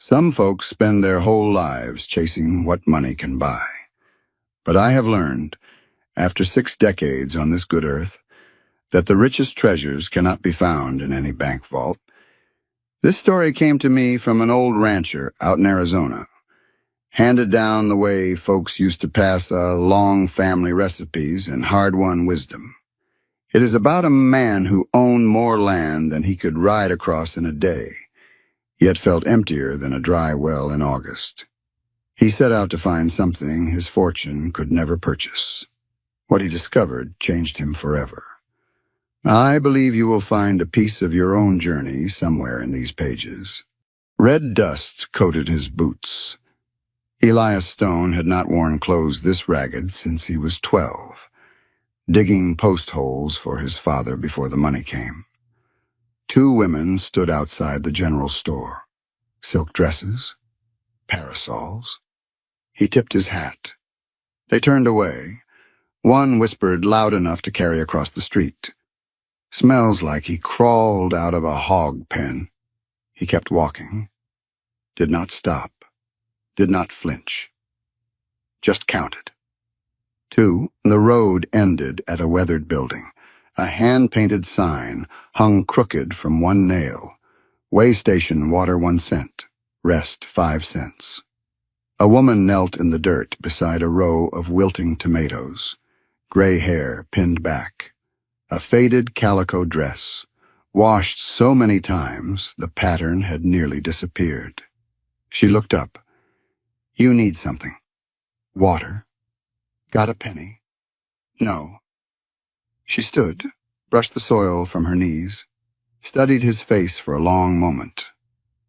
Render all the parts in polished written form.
Some folks spend their whole lives chasing what money can buy. But I have learned, after 6 decades on this good earth, that the richest treasures cannot be found in any bank vault. This story came to me from an old rancher out in Arizona, handed down the way folks used to pass long family recipes and hard-won wisdom. It is about a man who owned more land than he could ride across in a day, yet felt emptier than a dry well in August. He set out to find something his fortune could never purchase. What he discovered changed him forever. I believe you will find a piece of your own journey somewhere in these pages. Red dust coated his boots. Elias Stone had not worn clothes this ragged since he was 12, digging post holes for his father before the money came. 2 women stood outside the general store. Silk dresses, parasols. He tipped his hat. They turned away. One whispered loud enough to carry across the street. "Smells like he crawled out of a hog pen." He kept walking. Did not stop. Did not flinch. Just counted. 2, the road ended at a weathered building. A hand-painted sign hung crooked from one nail. Way station, water 1 cent. Rest 5 cents. A woman knelt in the dirt beside a row of wilting tomatoes. Gray hair pinned back. A faded calico dress. Washed so many times, the pattern had nearly disappeared. She looked up. "You need something." "Water." "Got a penny?" "No." She stood, brushed the soil from her knees, studied his face for a long moment.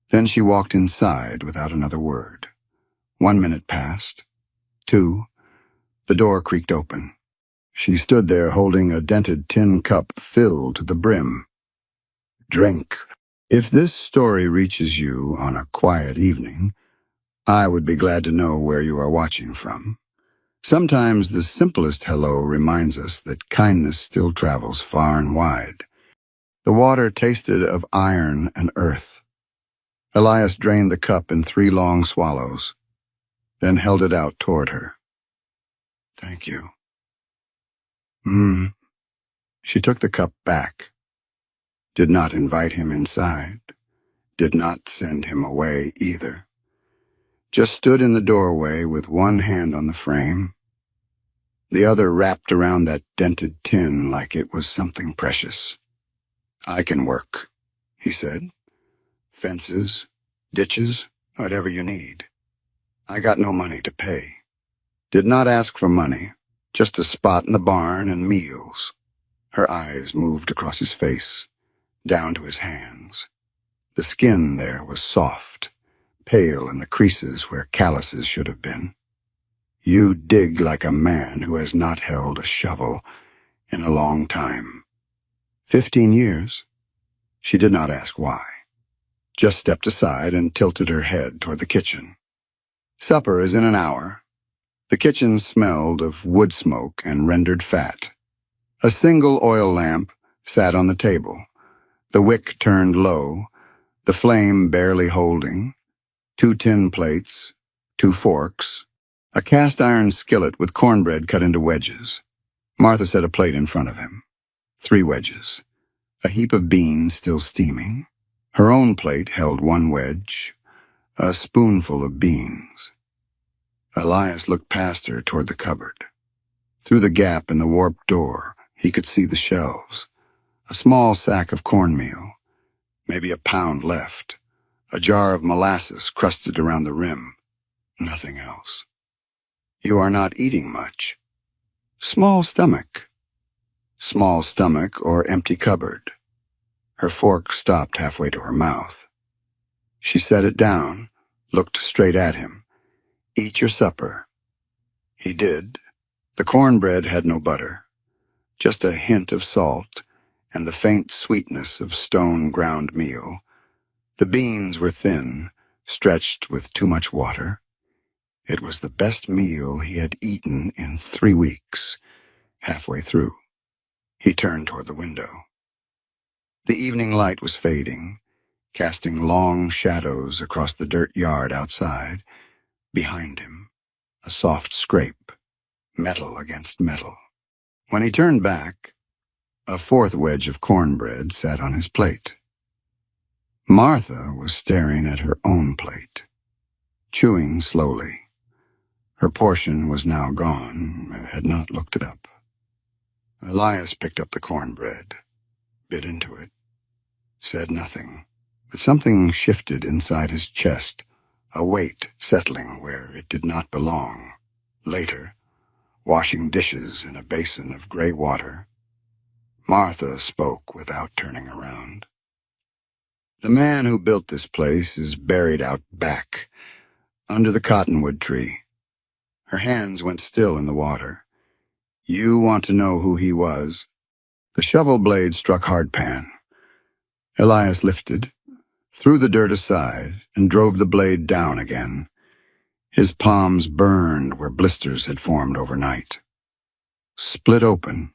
Then she walked inside without another word. 1 minute passed. 2. The door creaked open. She stood there holding a dented tin cup filled to the brim. "Drink." If this story reaches you on a quiet evening, I would be glad to know where you are watching from. Sometimes the simplest hello reminds us that kindness still travels far and wide. The water tasted of iron and earth. Elias drained the cup in 3 long swallows, then held it out toward her. "Thank you." She took the cup back. Did not invite him inside. Did not send him away either. Just stood in the doorway with one hand on the frame, the other wrapped around that dented tin like it was something precious. "I can work," he said. "Fences, ditches, whatever you need. I got no money to pay." Did not ask for money, just a spot in the barn and meals. Her eyes moved across his face, down to his hands. The skin there was soft, pale in the creases where calluses should have been. "You dig like a man who has not held a shovel in a long time." 15 years? She did not ask why. Just stepped aside and tilted her head toward the kitchen. "Supper is in an hour." The kitchen smelled of wood smoke and rendered fat. A single oil lamp sat on the table, the wick turned low, the flame barely holding, 2 tin plates, 2 forks, a cast-iron skillet with cornbread cut into wedges. Martha set a plate in front of him. 3 wedges, a heap of beans still steaming. Her own plate held 1 wedge, a spoonful of beans. Elias looked past her toward the cupboard. Through the gap in the warped door, he could see the shelves. A small sack of cornmeal, maybe a pound left, a jar of molasses crusted around the rim. Nothing else. "You are not eating much." "Small stomach." Small stomach or empty cupboard. Her fork stopped halfway to her mouth. She set it down, looked straight at him. "Eat your supper." He did. The cornbread had no butter, just a hint of salt and the faint sweetness of stone ground meal. The beans were thin, stretched with too much water. It was the best meal he had eaten in 3 weeks. Halfway through, he turned toward the window. The evening light was fading. casting long shadows across the dirt yard outside. Behind him, a soft scrape, metal against metal. When he turned back, a fourth wedge of cornbread sat on his plate. Martha was staring at her own plate, chewing slowly. Her portion was now gone, had not looked it up. Elias picked up the cornbread, bit into it, said nothing, but something shifted inside his chest, a weight settling where it did not belong. Later, washing dishes in a basin of gray water, Martha spoke without turning around. The man who built this place is buried out back, under the cottonwood tree. Her hands went still in the water. You want to know who he was? The shovel blade struck hardpan. Elias lifted, threw the dirt aside, and drove the blade down again. His palms burned where blisters had formed overnight. Split open,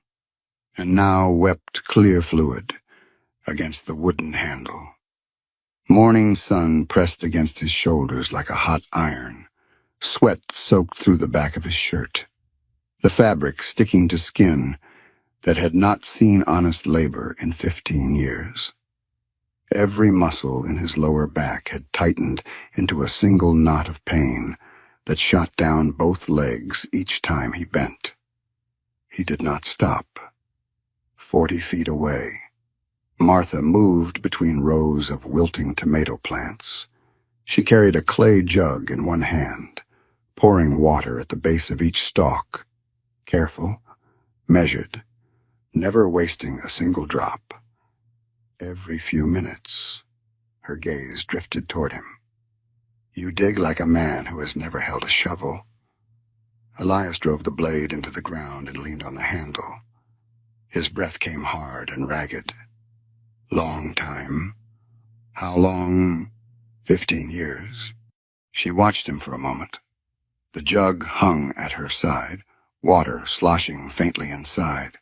and now wept clear fluid against the wooden handle. Morning sun pressed against his shoulders like a hot iron. Sweat soaked through the back of his shirt, the fabric sticking to skin that had not seen honest labor in 15 years. Every muscle in his lower back had tightened into a single knot of pain that shot down both legs each time he bent. He did not stop. 40 feet away, Martha moved between rows of wilting tomato plants. She carried a clay jug in one hand, pouring water at the base of each stalk. Careful, measured, never wasting a single drop. Every few minutes, her gaze drifted toward him. You dig like a man who has never held a shovel. Elias drove the blade into the ground and leaned on the handle. His breath came hard and ragged. Long time. How long? 15 years. She watched him for a moment. The jug hung at her side, water sloshing faintly inside.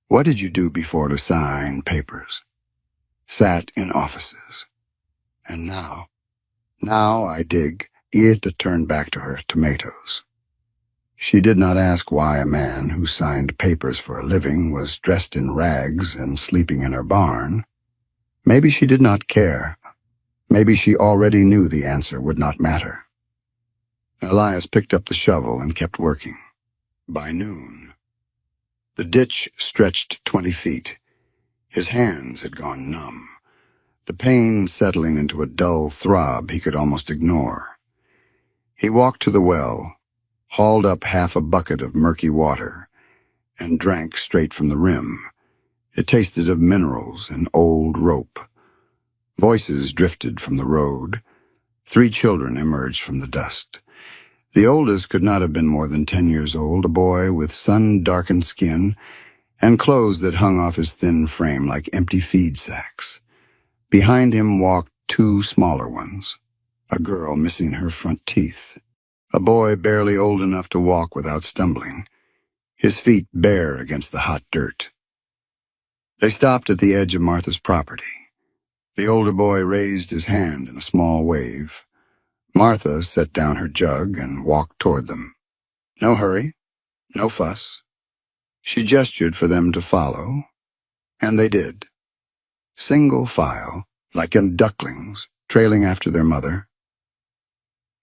What did you do before to sign papers? Sat in offices. And now I dig. Ieta turned back to her tomatoes. She did not ask why a man who signed papers for a living was dressed in rags and sleeping in her barn. Maybe she did not care. Maybe she already knew the answer would not matter. Elias picked up the shovel and kept working. By noon, the ditch stretched 20 feet. His hands had gone numb, the pain settling into a dull throb he could almost ignore. He walked to the well, hauled up half a bucket of murky water, and drank straight from the rim. It tasted of minerals and old rope. Voices drifted from the road. 3 children emerged from the dust. The oldest could not have been more than 10 years old, a boy with sun-darkened skin and clothes that hung off his thin frame like empty feed sacks. Behind him walked 2 smaller ones, a girl missing her front teeth, a boy barely old enough to walk without stumbling, his feet bare against the hot dirt. They stopped at the edge of Martha's property. The older boy raised his hand in a small wave. Martha set down her jug and walked toward them. No hurry, no fuss. She gestured for them to follow, and they did. Single file, like young ducklings, trailing after their mother.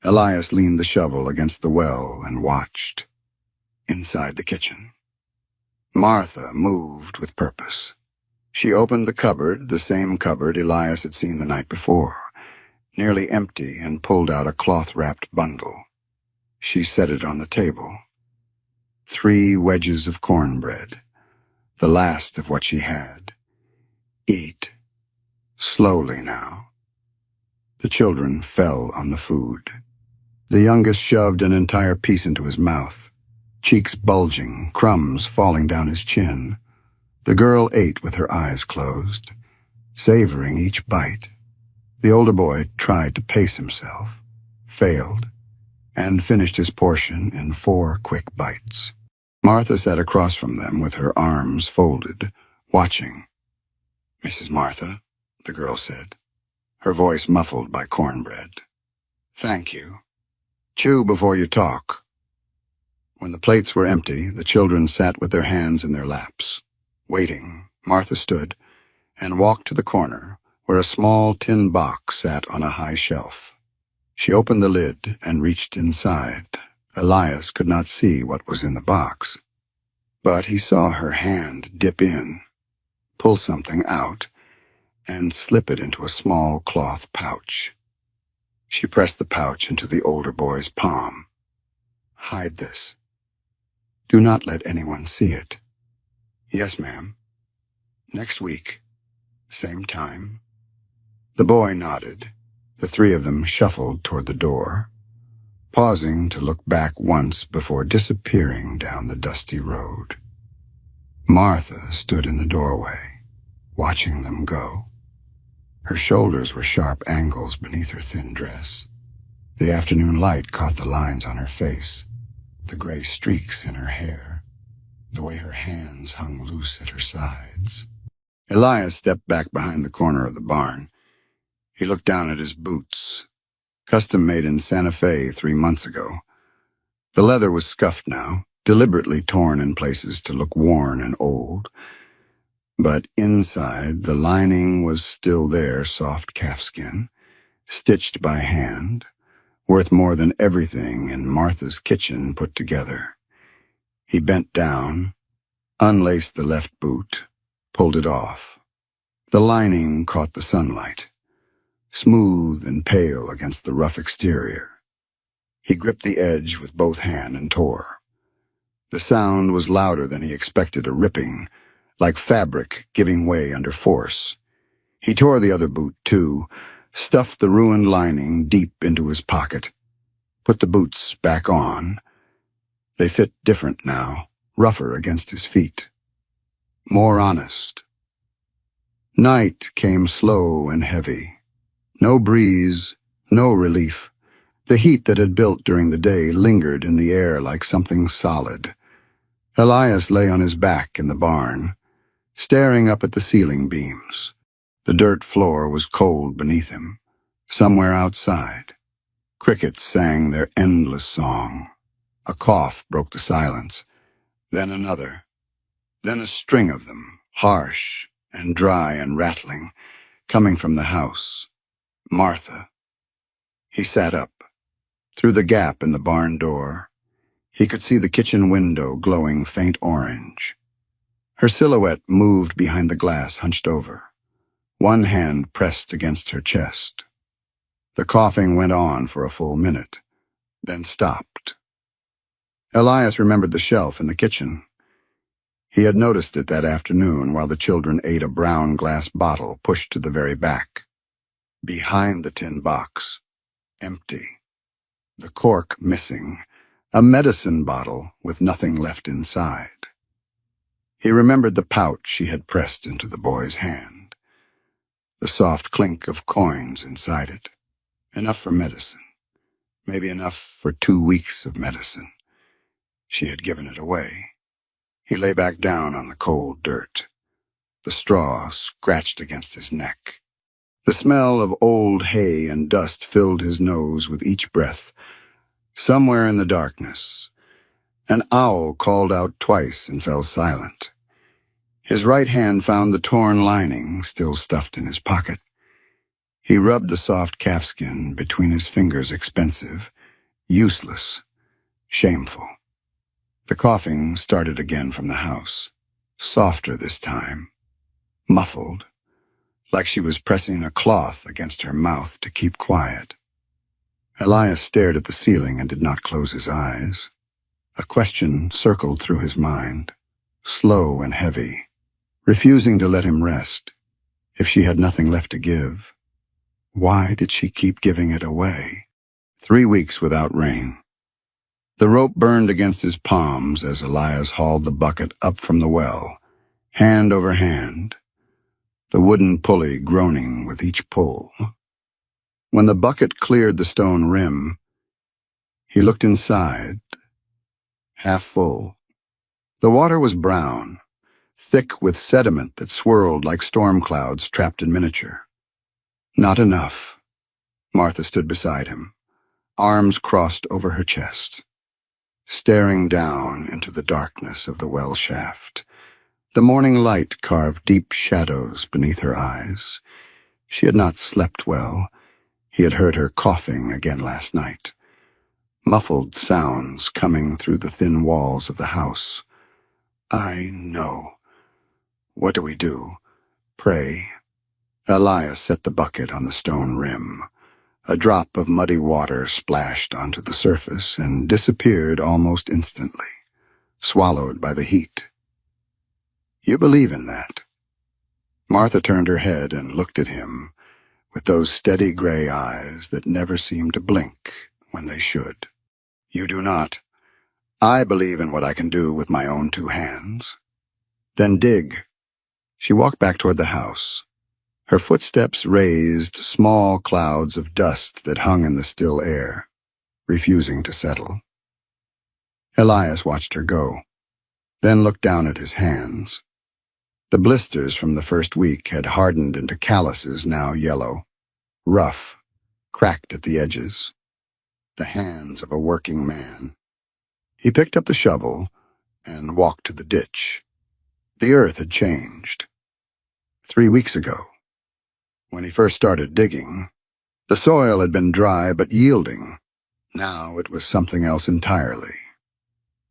Elias leaned the shovel against the well and watched. Inside the kitchen, Martha moved with purpose. She opened the cupboard, the same cupboard Elias had seen the night before, nearly empty, and pulled out a cloth-wrapped bundle. She set it on the table. 3 wedges of cornbread, the last of what she had. Eat. Slowly now. The children fell on the food. The youngest shoved an entire piece into his mouth, cheeks bulging, crumbs falling down his chin. The girl ate with her eyes closed, savoring each bite. The older boy tried to pace himself, failed, and finished his portion in 4 quick bites. Martha sat across from them with her arms folded, watching. "Mrs. Martha," the girl said. her voice muffled by cornbread. "Thank you. Chew before you talk." When the plates were empty, the children sat with their hands in their laps. Waiting, Martha stood and walked to the corner where a small tin box sat on a high shelf. She opened the lid and reached inside. Elias could not see what was in the box, but he saw her hand dip in, pull something out, and slip it into a small cloth pouch. She pressed the pouch into the older boy's palm. "Hide this. Do not let anyone see it." "Yes, ma'am. Next week. Same time." The boy nodded. The three of them shuffled toward the door, pausing to look back once before disappearing down the dusty road. Martha stood in the doorway, watching them go. Her shoulders were sharp angles beneath her thin dress. The afternoon light caught the lines on her face, the gray streaks in her hair, the way her hands hung loose at her sides. Elias stepped back behind the corner of the barn. He looked down at his boots, custom made in Santa Fe 3 months ago. The leather was scuffed now, deliberately torn in places to look worn and old. But inside, the lining was still there, soft calfskin, stitched by hand, worth more than everything in Martha's kitchen put together. He bent down, unlaced the left boot, pulled it off. The lining caught the sunlight, smooth and pale against the rough exterior. He gripped the edge with both hands and tore. The sound was louder than he expected, a ripping, like fabric giving way under force. He tore the other boot, too, stuffed the ruined lining deep into his pocket, put the boots back on. They fit different now, rougher against his feet, more honest. Night came slow and heavy. No breeze, no relief. The heat that had built during the day lingered in the air like something solid. Elias lay on his back in the barn, staring up at the ceiling beams. The dirt floor was cold beneath him. Somewhere outside, crickets sang their endless song. A cough broke the silence, then another, then a string of them, harsh and dry and rattling, coming from the house. Martha. He sat up. Through the gap in the barn door, he could see the kitchen window glowing faint orange. Her silhouette moved behind the glass, hunched over, one hand pressed against her chest. The coughing went on for a full minute, then stopped. Elias remembered the shelf in the kitchen. He had noticed it that afternoon while the children ate a brown glass bottle pushed to the very back. Behind the tin box, empty, the cork missing, a medicine bottle with nothing left inside. He remembered the pouch she had pressed into the boy's hand, the soft clink of coins inside it. Enough for medicine, maybe enough for 2 weeks of medicine. She had given it away. He lay back down on the cold dirt. The straw scratched against his neck. The smell of old hay and dust filled his nose with each breath. Somewhere in the darkness, an owl called out twice and fell silent. His right hand found the torn lining still stuffed in his pocket. He rubbed the soft calfskin between his fingers, expensive, useless, shameful. The coughing started again from the house, softer this time, muffled, like she was pressing a cloth against her mouth to keep quiet. Elias stared at the ceiling and did not close his eyes. A question circled through his mind, slow and heavy, refusing to let him rest. If she had nothing left to give, why did she keep giving it away? 3 weeks without rain. The rope burned against his palms as Elias hauled the bucket up from the well, hand over hand, the wooden pulley groaning with each pull. When the bucket cleared the stone rim, he looked inside, half full. The water was brown, thick with sediment that swirled like storm clouds trapped in miniature. Not enough. Martha stood beside him, arms crossed over her chest, staring down into the darkness of the well shaft. The morning light carved deep shadows beneath her eyes. She had not slept well. He had heard her coughing again last night. Muffled sounds coming through the thin walls of the house. I know. What do we do? Pray. Elias set the bucket on the stone rim. A drop of muddy water splashed onto the surface and disappeared almost instantly, swallowed by the heat. You believe in that? Martha turned her head and looked at him with those steady gray eyes that never seemed to blink when they should. You do not. I believe in what I can do with my own two hands. Then dig. She walked back toward the house. Her footsteps raised small clouds of dust that hung in the still air, refusing to settle. Elias watched her go, then looked down at his hands. The blisters from the first week had hardened into calluses now yellow, rough, cracked at the edges. The hands of a working man. He picked up the shovel and walked to the ditch. The earth had changed. 3 weeks ago, when he first started digging, the soil had been dry but yielding. Now it was something else entirely.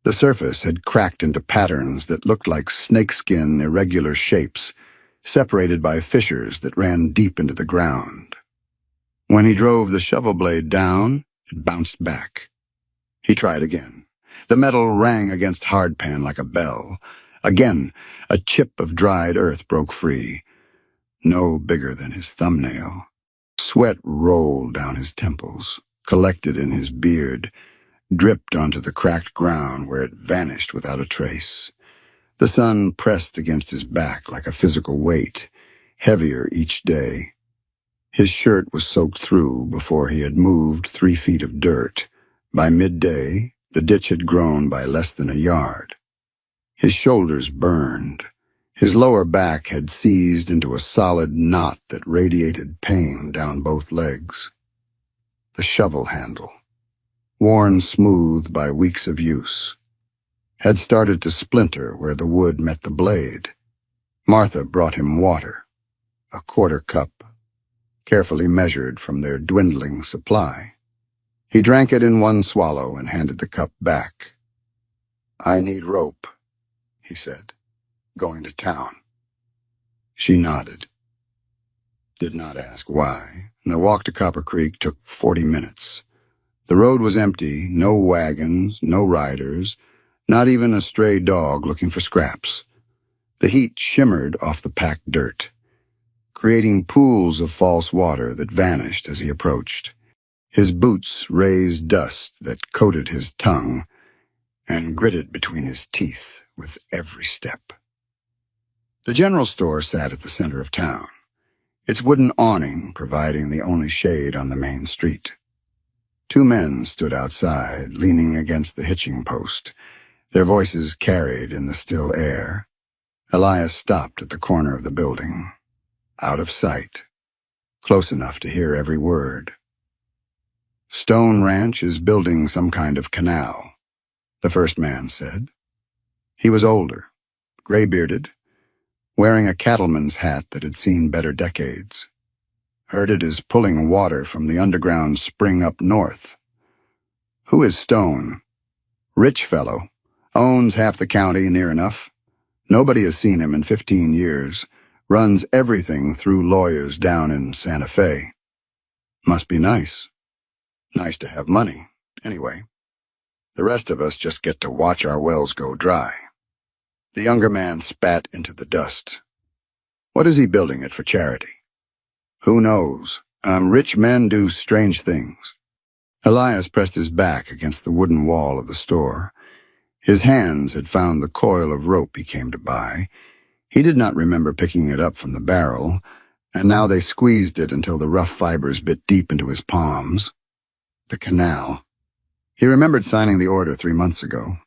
The surface had cracked into patterns that looked like snakeskin irregular shapes, separated by fissures that ran deep into the ground. When he drove the shovel blade down, it bounced back. He tried again. The metal rang against hardpan like a bell. Again, a chip of dried earth broke free, no bigger than his thumbnail. Sweat rolled down his temples, collected in his beard, dripped onto the cracked ground where it vanished without a trace. The sun pressed against his back like a physical weight, heavier each day. His shirt was soaked through before he had moved 3 feet of dirt. By midday, the ditch had grown by less than a yard. His shoulders burned. His lower back had seized into a solid knot that radiated pain down both legs. The shovel handle, worn smooth by weeks of use, had started to splinter where the wood met the blade. Martha brought him water, a quarter cup, carefully measured from their dwindling supply. He drank it in one swallow and handed the cup back. I need rope, he said. Going to town. She nodded. Did not ask why, and the walk to Copper Creek took 40 minutes. The road was empty, no wagons, no riders, not even a stray dog looking for scraps. The heat shimmered off the packed dirt, creating pools of false water that vanished as he approached. His boots raised dust that coated his tongue and gritted between his teeth with every step. The general store sat at the center of town, its wooden awning providing the only shade on the main street. 2 men stood outside, leaning against the hitching post, their voices carried in the still air. Elias stopped at the corner of the building, out of sight, close enough to hear every word. Stone Ranch is building some kind of canal, the first man said. He was older, gray-bearded, wearing a cattleman's hat that had seen better decades. Heard it is pulling water from the underground spring up north. Who is Stone? Rich fellow. Owns half the county near enough. Nobody has seen him in 15 years. Runs everything through lawyers down in Santa Fe. Must be nice. Nice to have money, anyway. The rest of us just get to watch our wells go dry. The younger man spat into the dust. What is he building it for charity? Who knows? Rich men do strange things. Elias pressed his back against the wooden wall of the store. His hands had found the coil of rope he came to buy. He did not remember picking it up from the barrel, and now they squeezed it until the rough fibers bit deep into his palms. The canal. He remembered signing the order 3 months ago.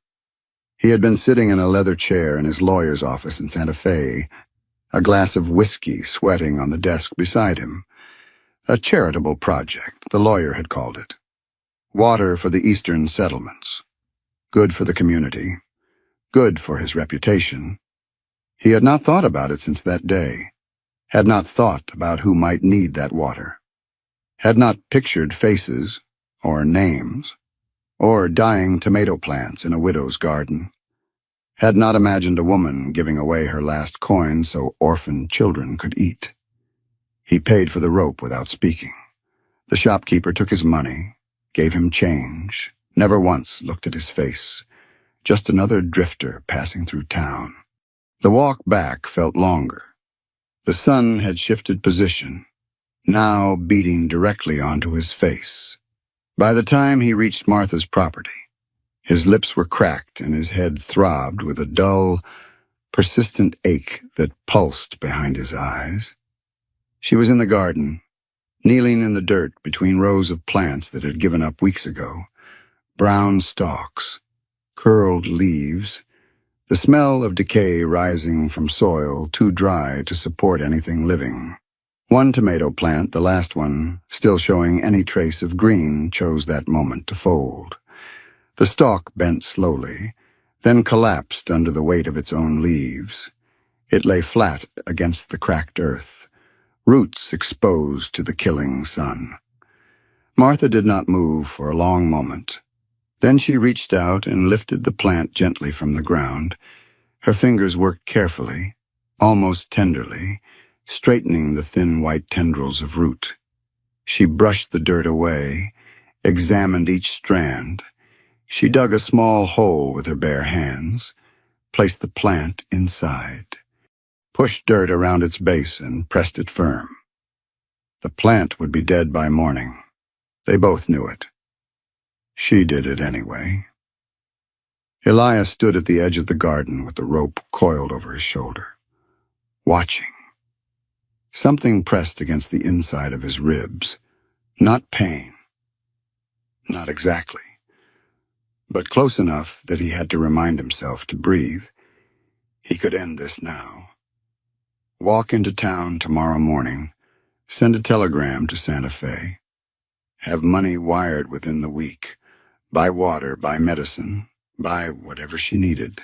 He had been sitting in a leather chair in his lawyer's office in Santa Fe, a glass of whiskey sweating on the desk beside him. A charitable project, the lawyer had called it. Water for the eastern settlements. Good for the community. Good for his reputation. He had not thought about it since that day. Had not thought about who might need that water. Had not pictured faces, or names, or dying tomato plants in a widow's garden. Had not imagined a woman giving away her last coin so orphaned children could eat. He paid for the rope without speaking. The shopkeeper took his money, gave him change, never once looked at his face. Just another drifter passing through town. The walk back felt longer. The sun had shifted position, now beating directly onto his face. By the time he reached Martha's property, his lips were cracked and his head throbbed with a dull, persistent ache that pulsed behind his eyes. She was in the garden, kneeling in the dirt between rows of plants that had given up weeks ago. Brown stalks, curled leaves, the smell of decay rising from soil too dry to support anything living. One tomato plant, the last one, still showing any trace of green, chose that moment to fold. The stalk bent slowly, then collapsed under the weight of its own leaves. It lay flat against the cracked earth, roots exposed to the killing sun. Martha did not move for a long moment. Then she reached out and lifted the plant gently from the ground. Her fingers worked carefully, almost tenderly, straightening the thin white tendrils of root. She brushed the dirt away, examined each strand. She dug a small hole with her bare hands, placed the plant inside, pushed dirt around its base and pressed it firm. The plant would be dead by morning. They both knew it. She did it anyway. Elias stood at the edge of the garden with the rope coiled over his shoulder, watching. Something pressed against the inside of his ribs. Not pain. Not exactly. But close enough that he had to remind himself to breathe. He could end this now. Walk into town tomorrow morning. Send a telegram to Santa Fe. Have money wired within the week. Buy water, buy medicine, buy whatever she needed,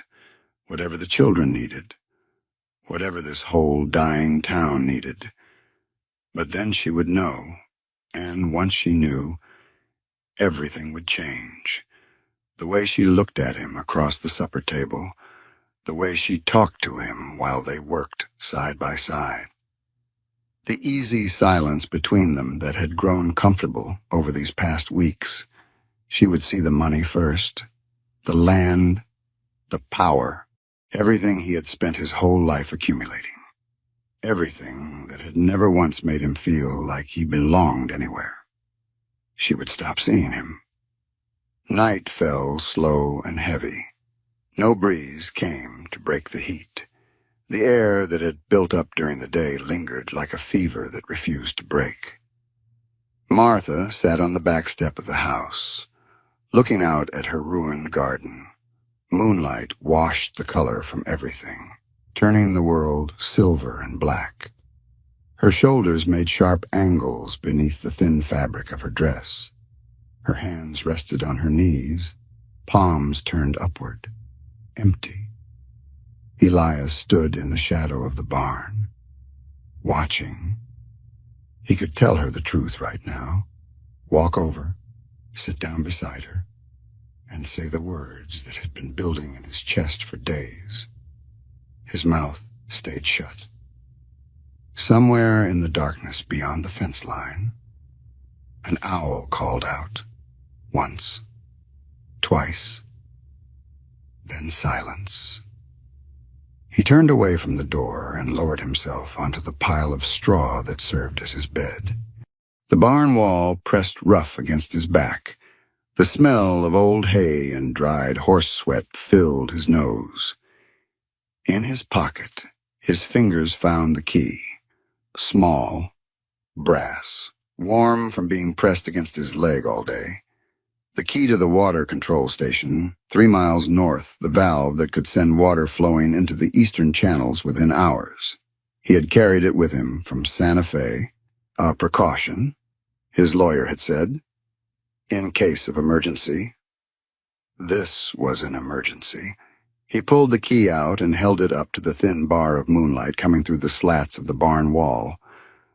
whatever the children needed, whatever this whole dying town needed. But then she would know, and once she knew, everything would change. The way she looked at him across the supper table, the way she talked to him while they worked side by side. The easy silence between them that had grown comfortable over these past weeks. She would see the money first, the land, the power, everything he had spent his whole life accumulating. Everything that had never once made him feel like he belonged anywhere. She would stop seeing him. Night fell slow and heavy. No breeze came to break the heat. The air that had built up during the day lingered like a fever that refused to break. Martha sat on the back step of the house, looking out at her ruined garden. Moonlight washed the color from everything, turning the world silver and black. Her shoulders made sharp angles beneath the thin fabric of her dress. Her hands rested on her knees, palms turned upward, empty. Elias stood in the shadow of the barn, watching. He could tell her the truth right now. Walk over, sit down beside her, and say the words that had been building in his chest for days. His mouth stayed shut. Somewhere in the darkness beyond the fence line, an owl called out. Once, twice, then silence. He turned away from the door and lowered himself onto the pile of straw that served as his bed. The barn wall pressed rough against his back. The smell of old hay and dried horse sweat filled his nose. In his pocket, his fingers found the key. Small, brass, warm from being pressed against his leg all day. The key to the water control station, 3 miles north, the valve that could send water flowing into the eastern channels within hours. He had carried it with him from Santa Fe, A precaution, his lawyer had said, in case of emergency. This was an emergency. He pulled the key out and held it up to the thin bar of moonlight coming through the slats of the barn wall.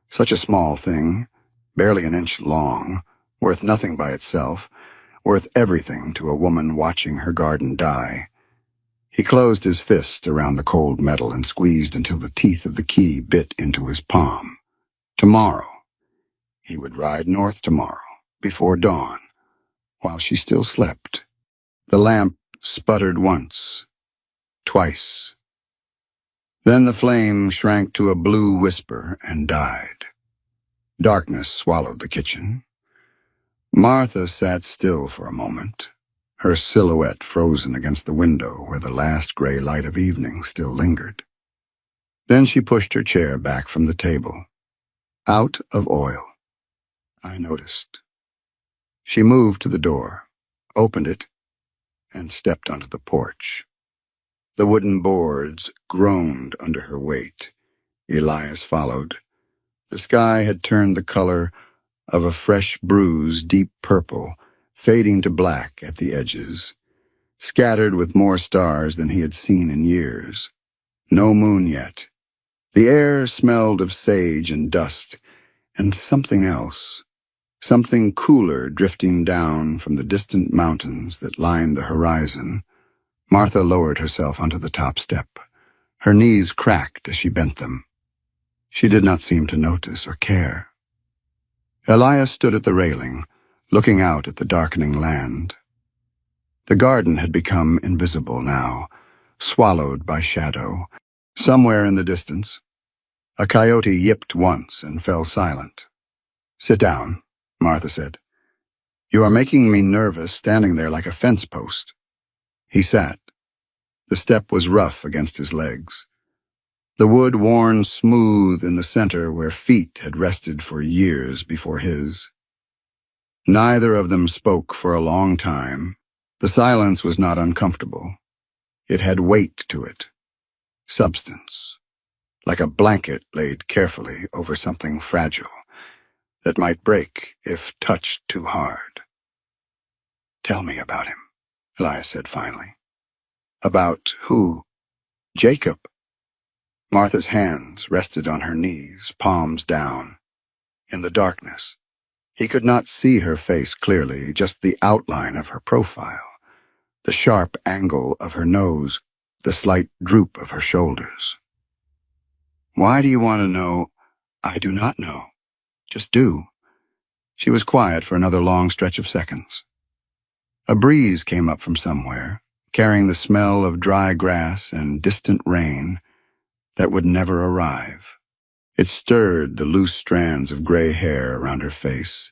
Such a small thing, barely an inch long, worth nothing by itself, worth everything to a woman watching her garden die. He closed his fist around the cold metal and squeezed until the teeth of the key bit into his palm. Tomorrow. He would ride north tomorrow, before dawn, while she still slept. The lamp sputtered once, twice. Then the flame shrank to a blue whisper and died. Darkness swallowed the kitchen. Martha sat still for a moment, her silhouette frozen against the window where the last gray light of evening still lingered. Then she pushed her chair back from the table. Out of oil, I noticed. She moved to the door, opened it, and stepped onto the porch. The wooden boards groaned under her weight. Elias followed. The sky had turned the color of a fresh bruise, deep purple, fading to black at the edges, scattered with more stars than he had seen in years. No moon yet. The air smelled of sage and dust, and something else, something cooler drifting down from the distant mountains that lined the horizon. Martha lowered herself onto the top step. Her knees cracked as she bent them. She did not seem to notice or care. Elias stood at the railing, looking out at the darkening land. The garden had become invisible now, swallowed by shadow. Somewhere in the distance, a coyote yipped once and fell silent. "Sit down," Martha said. "You are making me nervous standing there like a fence post." He sat. The step was rough against his legs. The wood worn smooth in the center where feet had rested for years before his. Neither of them spoke for a long time. The silence was not uncomfortable. It had weight to it, substance, like a blanket laid carefully over something fragile that might break if touched too hard. "Tell me about him," Elias said finally. "About who?" "Jacob." Martha's hands rested on her knees, palms down. In the darkness, he could not see her face clearly, just the outline of her profile, the sharp angle of her nose, the slight droop of her shoulders. "Why do you want to know?" "I do not know. Just do." She was quiet for another long stretch of seconds. A breeze came up from somewhere, carrying the smell of dry grass and distant rain that would never arrive. It stirred the loose strands of gray hair around her face.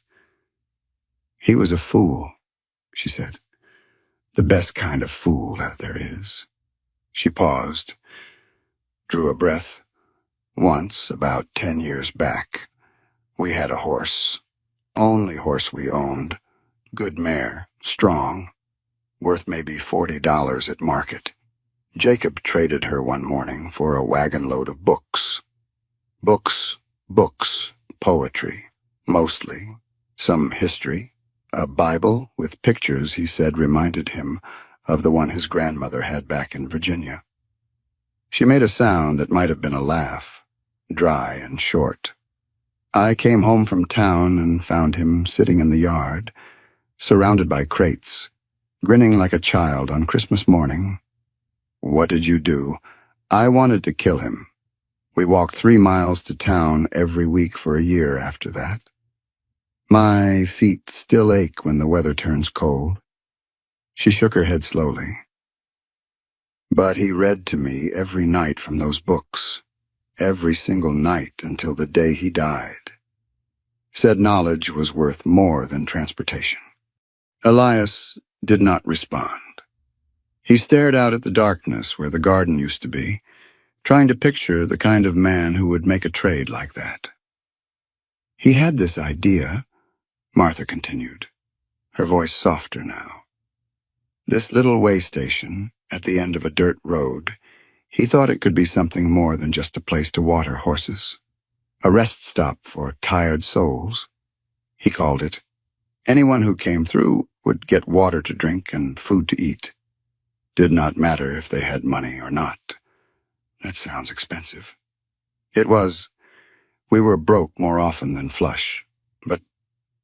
"He was a fool," she said. "The best kind of fool that there is." She paused, drew a breath. "Once, about 10 years back, we had a horse. Only horse we owned. Good mare, strong, worth maybe $40 at market. Jacob traded her one morning for a wagon load of books. Books, books, poetry, mostly. Some history. A Bible with pictures he said reminded him of the one his grandmother had back in Virginia." She made a sound that might have been a laugh, dry and short. "I came home from town and found him sitting in the yard, surrounded by crates, grinning like a child on Christmas morning." "What did you do?" "I wanted to kill him. We walked 3 miles to town every week for a year after that. My feet still ache when the weather turns cold." She shook her head slowly. "But he read to me every night from those books, every single night until the day he died. Said knowledge was worth more than transportation." Elias did not respond. He stared out at the darkness where the garden used to be, trying to picture the kind of man who would make a trade like that. "He had this idea," Martha continued, her voice softer now. "This little way station at the end of a dirt road, he thought it could be something more than just a place to water horses. A rest stop for tired souls, he called it. Anyone who came through would get water to drink and food to eat. Did not matter if they had money or not. That sounds expensive. It was. We were broke more often than flush, but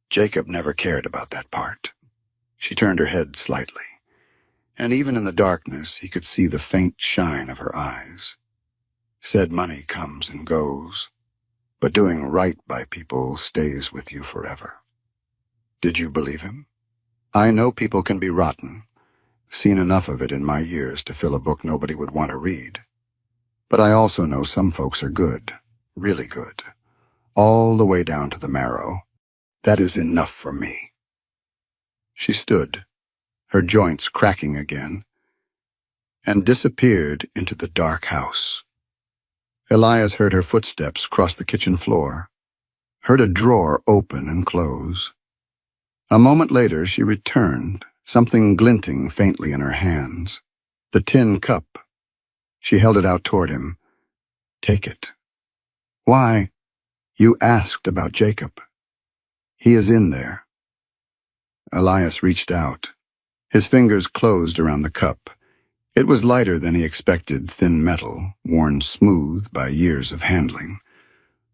Jacob never cared about that part. She turned her head slightly, and even in the darkness he could see the faint shine of her eyes. Said money comes and goes, but doing right by people stays with you forever. Did you believe him? I know people can be rotten, seen enough of it in my years to fill a book nobody would want to read. But I also know some folks are good, really good, all the way down to the marrow. That is enough for me. She stood, her joints cracking again, and disappeared into the dark house. Elias heard her footsteps cross the kitchen floor, heard a drawer open and close. A moment later she returned, something glinting faintly in her hands. The tin cup. She held it out toward him. Take it. Why? You asked about Jacob. He is in there. Elias reached out. His fingers closed around the cup. It was lighter than he expected, thin metal, worn smooth by years of handling.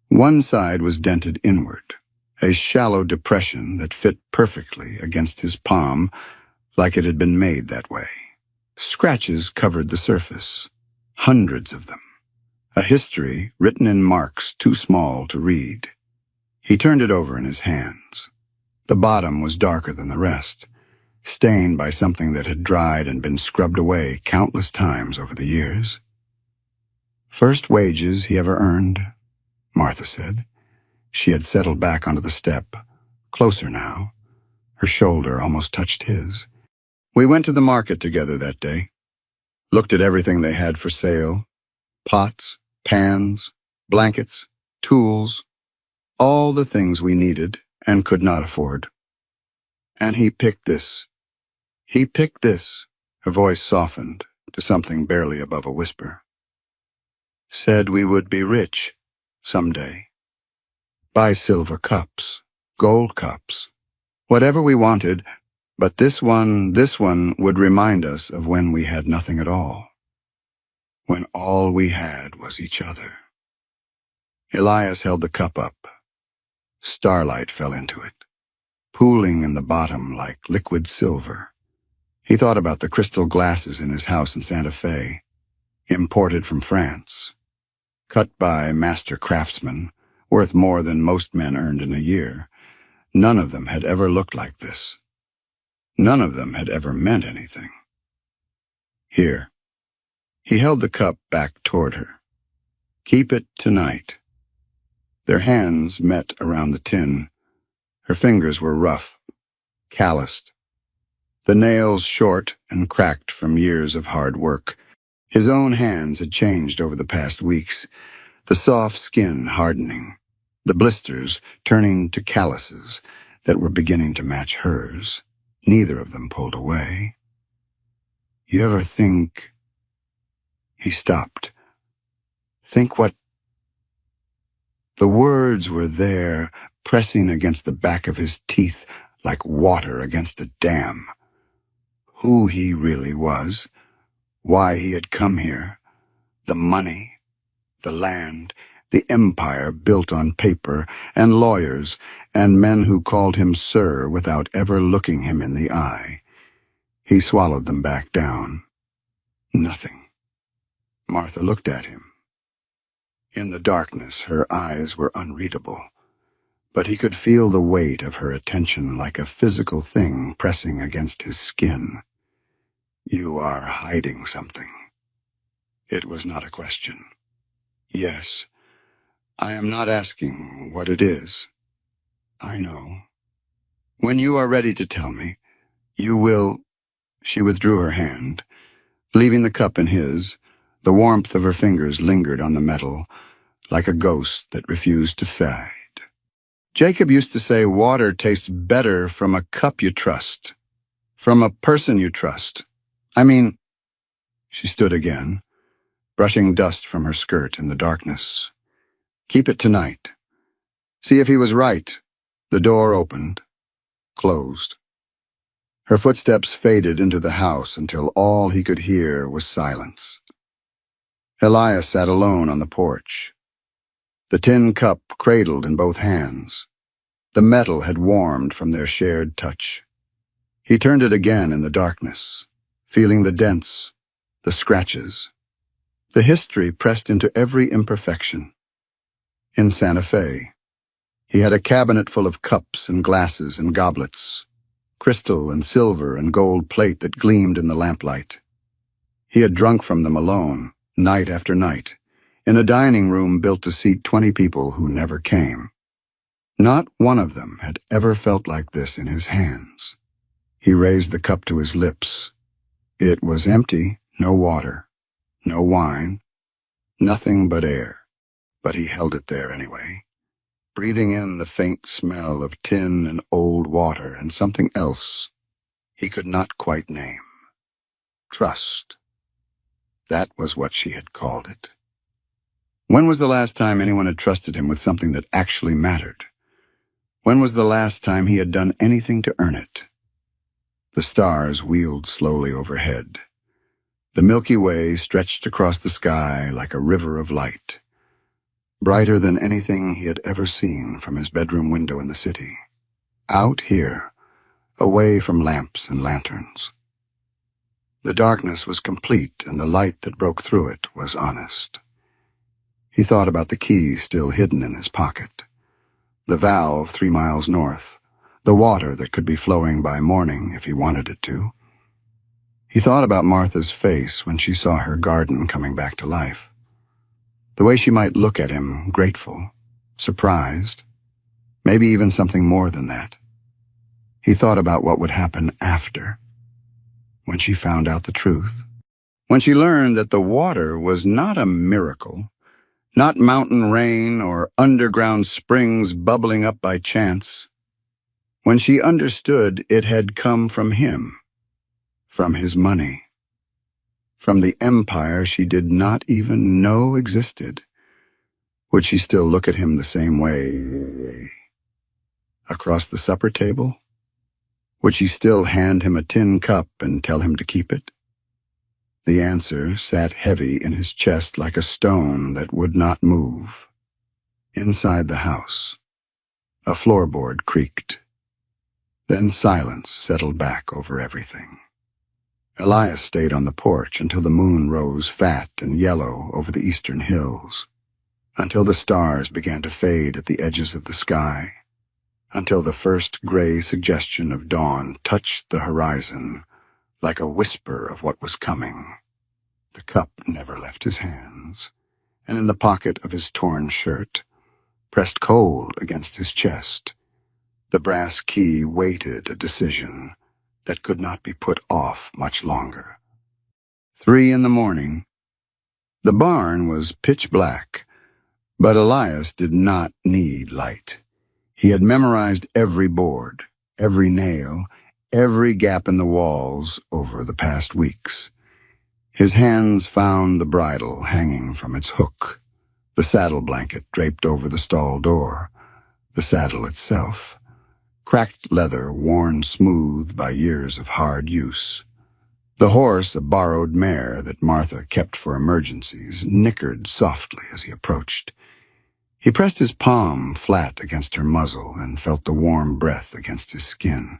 One side was dented inward, a shallow depression that fit perfectly against his palm, like it had been made that way. Scratches covered the surface, hundreds of them. A history written in marks too small to read. He turned it over in his hands. The bottom was darker than the rest, stained by something that had dried and been scrubbed away countless times over the years. First wages he ever earned, Martha said. She had settled back onto the step, closer now. Her shoulder almost touched his. We went to the market together that day, looked at everything they had for sale, pots, pans, blankets, tools, all the things we needed and could not afford. And he picked this. He picked this. Her voice softened to something barely above a whisper. Said we would be rich someday. Buy silver cups, gold cups, whatever we wanted, but this one would remind us of when we had nothing at all. When all we had was each other. Elias held the cup up. Starlight fell into it, pooling in the bottom like liquid silver. He thought about the crystal glasses in his house in Santa Fe, imported from France, cut by master craftsmen, worth more than most men earned in a year. None of them had ever looked like this. None of them had ever meant anything. Here. He held the cup back toward her. Keep it tonight. Their hands met around the tin. Her fingers were rough, calloused. The nails short and cracked from years of hard work. His own hands had changed over the past weeks, the soft skin hardening, the blisters turning to calluses that were beginning to match hers. Neither of them pulled away. You ever think... He stopped. Think what... The words were there, pressing against the back of his teeth like water against a dam. Who he really was, why he had come here, the money, the land, the empire built on paper, and lawyers, and men who called him sir without ever looking him in the eye. He swallowed them back down. Nothing. Martha looked at him. In the darkness, her eyes were unreadable, but he could feel the weight of her attention like a physical thing pressing against his skin. You are hiding something. It was not a question. Yes, I am not asking what it is. I know. When you are ready to tell me, you will... She withdrew her hand, leaving the cup in his. The warmth of her fingers lingered on the metal, like a ghost that refused to fade. Jacob used to say water tastes better from a cup you trust, from a person you trust. I mean... She stood again, brushing dust from her skirt in the darkness. Keep it tonight. See if he was right. The door opened, closed. Her footsteps faded into the house until all he could hear was silence. Elias sat alone on the porch, the tin cup cradled in both hands. The metal had warmed from their shared touch. He turned it again in the darkness, feeling the dents, the scratches. The history pressed into every imperfection. In Santa Fe, he had a cabinet full of cups and glasses and goblets, crystal and silver and gold plate that gleamed in the lamplight. He had drunk from them alone, night after night, in a dining room built to seat 20 people who never came. Not one of them had ever felt like this in his hands. He raised the cup to his lips. It was empty, no water, no wine, nothing but air. But he held it there anyway, breathing in the faint smell of tin and old water and something else he could not quite name. Trust. That was what she had called it. When was the last time anyone had trusted him with something that actually mattered? When was the last time he had done anything to earn it? The stars wheeled slowly overhead. The Milky Way stretched across the sky like a river of light, brighter than anything he had ever seen from his bedroom window in the city. Out here, away from lamps and lanterns. The darkness was complete, and the light that broke through it was honest. He thought about the key still hidden in his pocket, the valve 3 miles north, the water that could be flowing by morning if he wanted it to. He thought about Martha's face when she saw her garden coming back to life. The way she might look at him, grateful, surprised, maybe even something more than that. He thought about what would happen after, when she found out the truth. When she learned that the water was not a miracle, not mountain rain or underground springs bubbling up by chance. When she understood it had come from him, from his money, from the empire she did not even know existed. Would she still look at him the same way across the supper table? Would she still hand him a tin cup and tell him to keep it? The answer sat heavy in his chest like a stone that would not move. Inside the house, a floorboard creaked. Then silence settled back over everything. Elias stayed on the porch until the moon rose fat and yellow over the eastern hills, until the stars began to fade at the edges of the sky, until the first gray suggestion of dawn touched the horizon like a whisper of what was coming. The cup never left his hands, and in the pocket of his torn shirt, pressed cold against his chest, the brass key waited a decision that could not be put off much longer. 3 in the morning. The barn was pitch black, but Elias did not need light. He had memorized every board, every nail, every gap in the walls over the past weeks. His hands found the bridle hanging from its hook, the saddle blanket draped over the stall door, the saddle itself, cracked leather worn smooth by years of hard use. The horse, a borrowed mare that Martha kept for emergencies, nickered softly as he approached. He pressed his palm flat against her muzzle and felt the warm breath against his skin.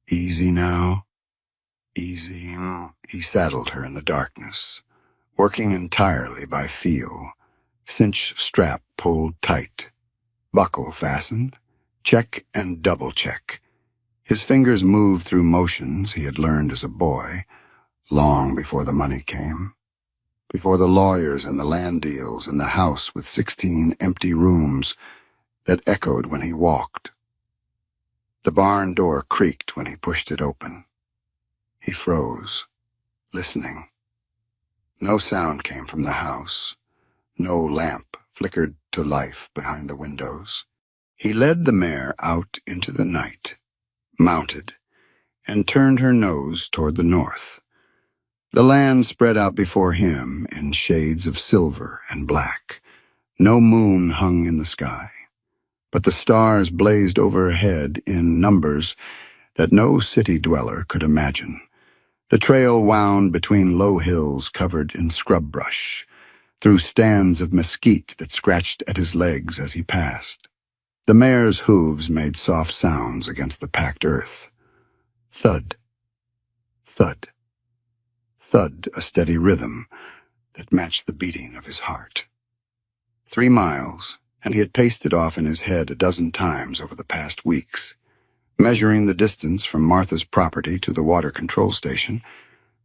Easy now. Easy. He saddled her in the darkness, working entirely by feel. Cinch strap pulled tight. Buckle fastened. Check and double check. His fingers moved through motions he had learned as a boy, long before the money came, before the lawyers and the land deals and the house with 16 empty rooms that echoed when he walked. The barn door creaked when he pushed it open. He froze, listening. No sound came from the house. No lamp flickered to life behind the windows. He led the mare out into the night, mounted, and turned her nose toward the north. The land spread out before him in shades of silver and black. No moon hung in the sky, but the stars blazed overhead in numbers that no city dweller could imagine. The trail wound between low hills covered in scrub brush, through stands of mesquite that scratched at his legs as he passed. The mare's hooves made soft sounds against the packed earth. Thud, thud, thud, a steady rhythm that matched the beating of his heart. 3 miles, and he had paced it off in his head a dozen times over the past weeks, measuring the distance from Martha's property to the water control station,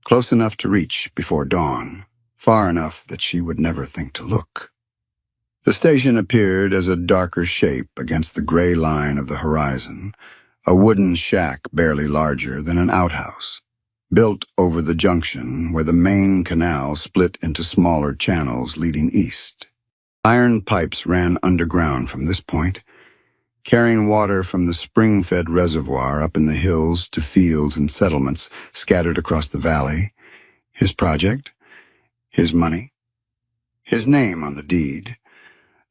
close enough to reach before dawn, far enough that she would never think to look. The station appeared as a darker shape against the gray line of the horizon, a wooden shack barely larger than an outhouse, built over the junction where the main canal split into smaller channels leading east. Iron pipes ran underground from this point, carrying water from the spring-fed reservoir up in the hills to fields and settlements scattered across the valley. His project, his money, his name on the deed,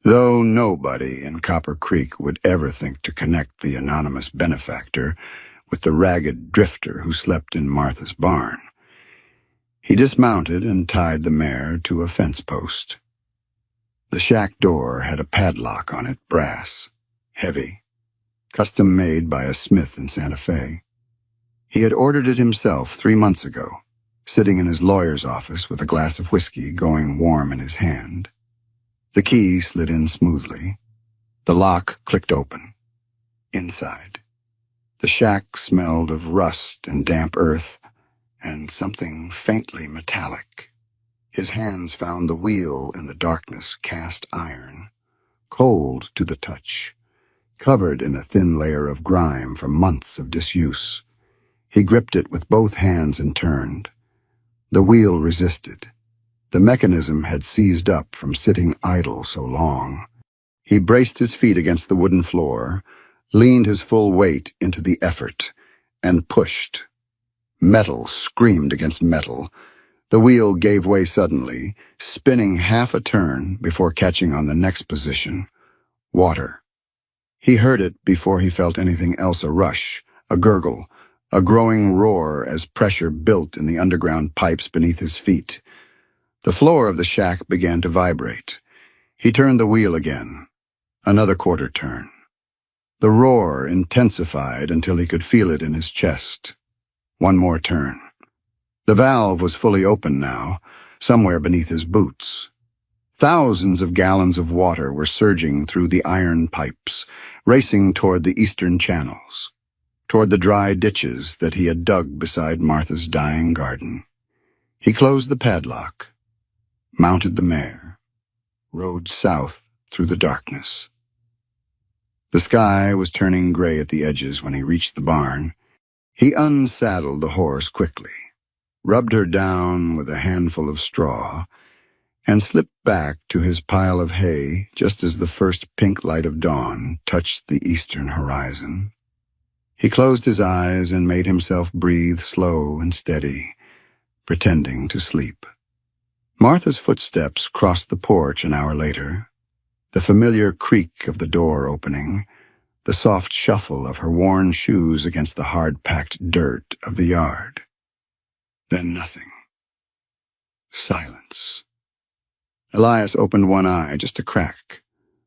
though nobody in Copper Creek would ever think to connect the anonymous benefactor with the ragged drifter who slept in Martha's barn. He dismounted and tied the mare to a fence post. The shack door had a padlock on it, brass, heavy, custom-made by a smith in Santa Fe. He had ordered it himself 3 months ago, sitting in his lawyer's office with a glass of whiskey going warm in his hand. The key slid in smoothly. The lock clicked open. Inside, the shack smelled of rust and damp earth and something faintly metallic. His hands found the wheel in the darkness, cast iron, cold to the touch, covered in a thin layer of grime from months of disuse. He gripped it with both hands and turned. The wheel resisted. The mechanism had seized up from sitting idle so long. He braced his feet against the wooden floor, leaned his full weight into the effort, and pushed. Metal screamed against metal. The wheel gave way suddenly, spinning half a turn before catching on the next position. Water. He heard it before he felt anything else, a rush, a gurgle, a growing roar as pressure built in the underground pipes beneath his feet. The floor of the shack began to vibrate. He turned the wheel again. Another quarter turn. The roar intensified until he could feel it in his chest. One more turn. The valve was fully open now, somewhere beneath his boots. Thousands of gallons of water were surging through the iron pipes, racing toward the eastern channels, toward the dry ditches that he had dug beside Martha's dying garden. He closed the padlock, mounted the mare, rode south through the darkness. The sky was turning gray at the edges when he reached the barn. He unsaddled the horse quickly, rubbed her down with a handful of straw, and slipped back to his pile of hay just as the first pink light of dawn touched the eastern horizon. He closed his eyes and made himself breathe slow and steady, pretending to sleep. Martha's footsteps crossed the porch an hour later, the familiar creak of the door opening, the soft shuffle of her worn shoes against the hard-packed dirt of the yard. Then nothing. Silence. Elias opened one eye, just a crack,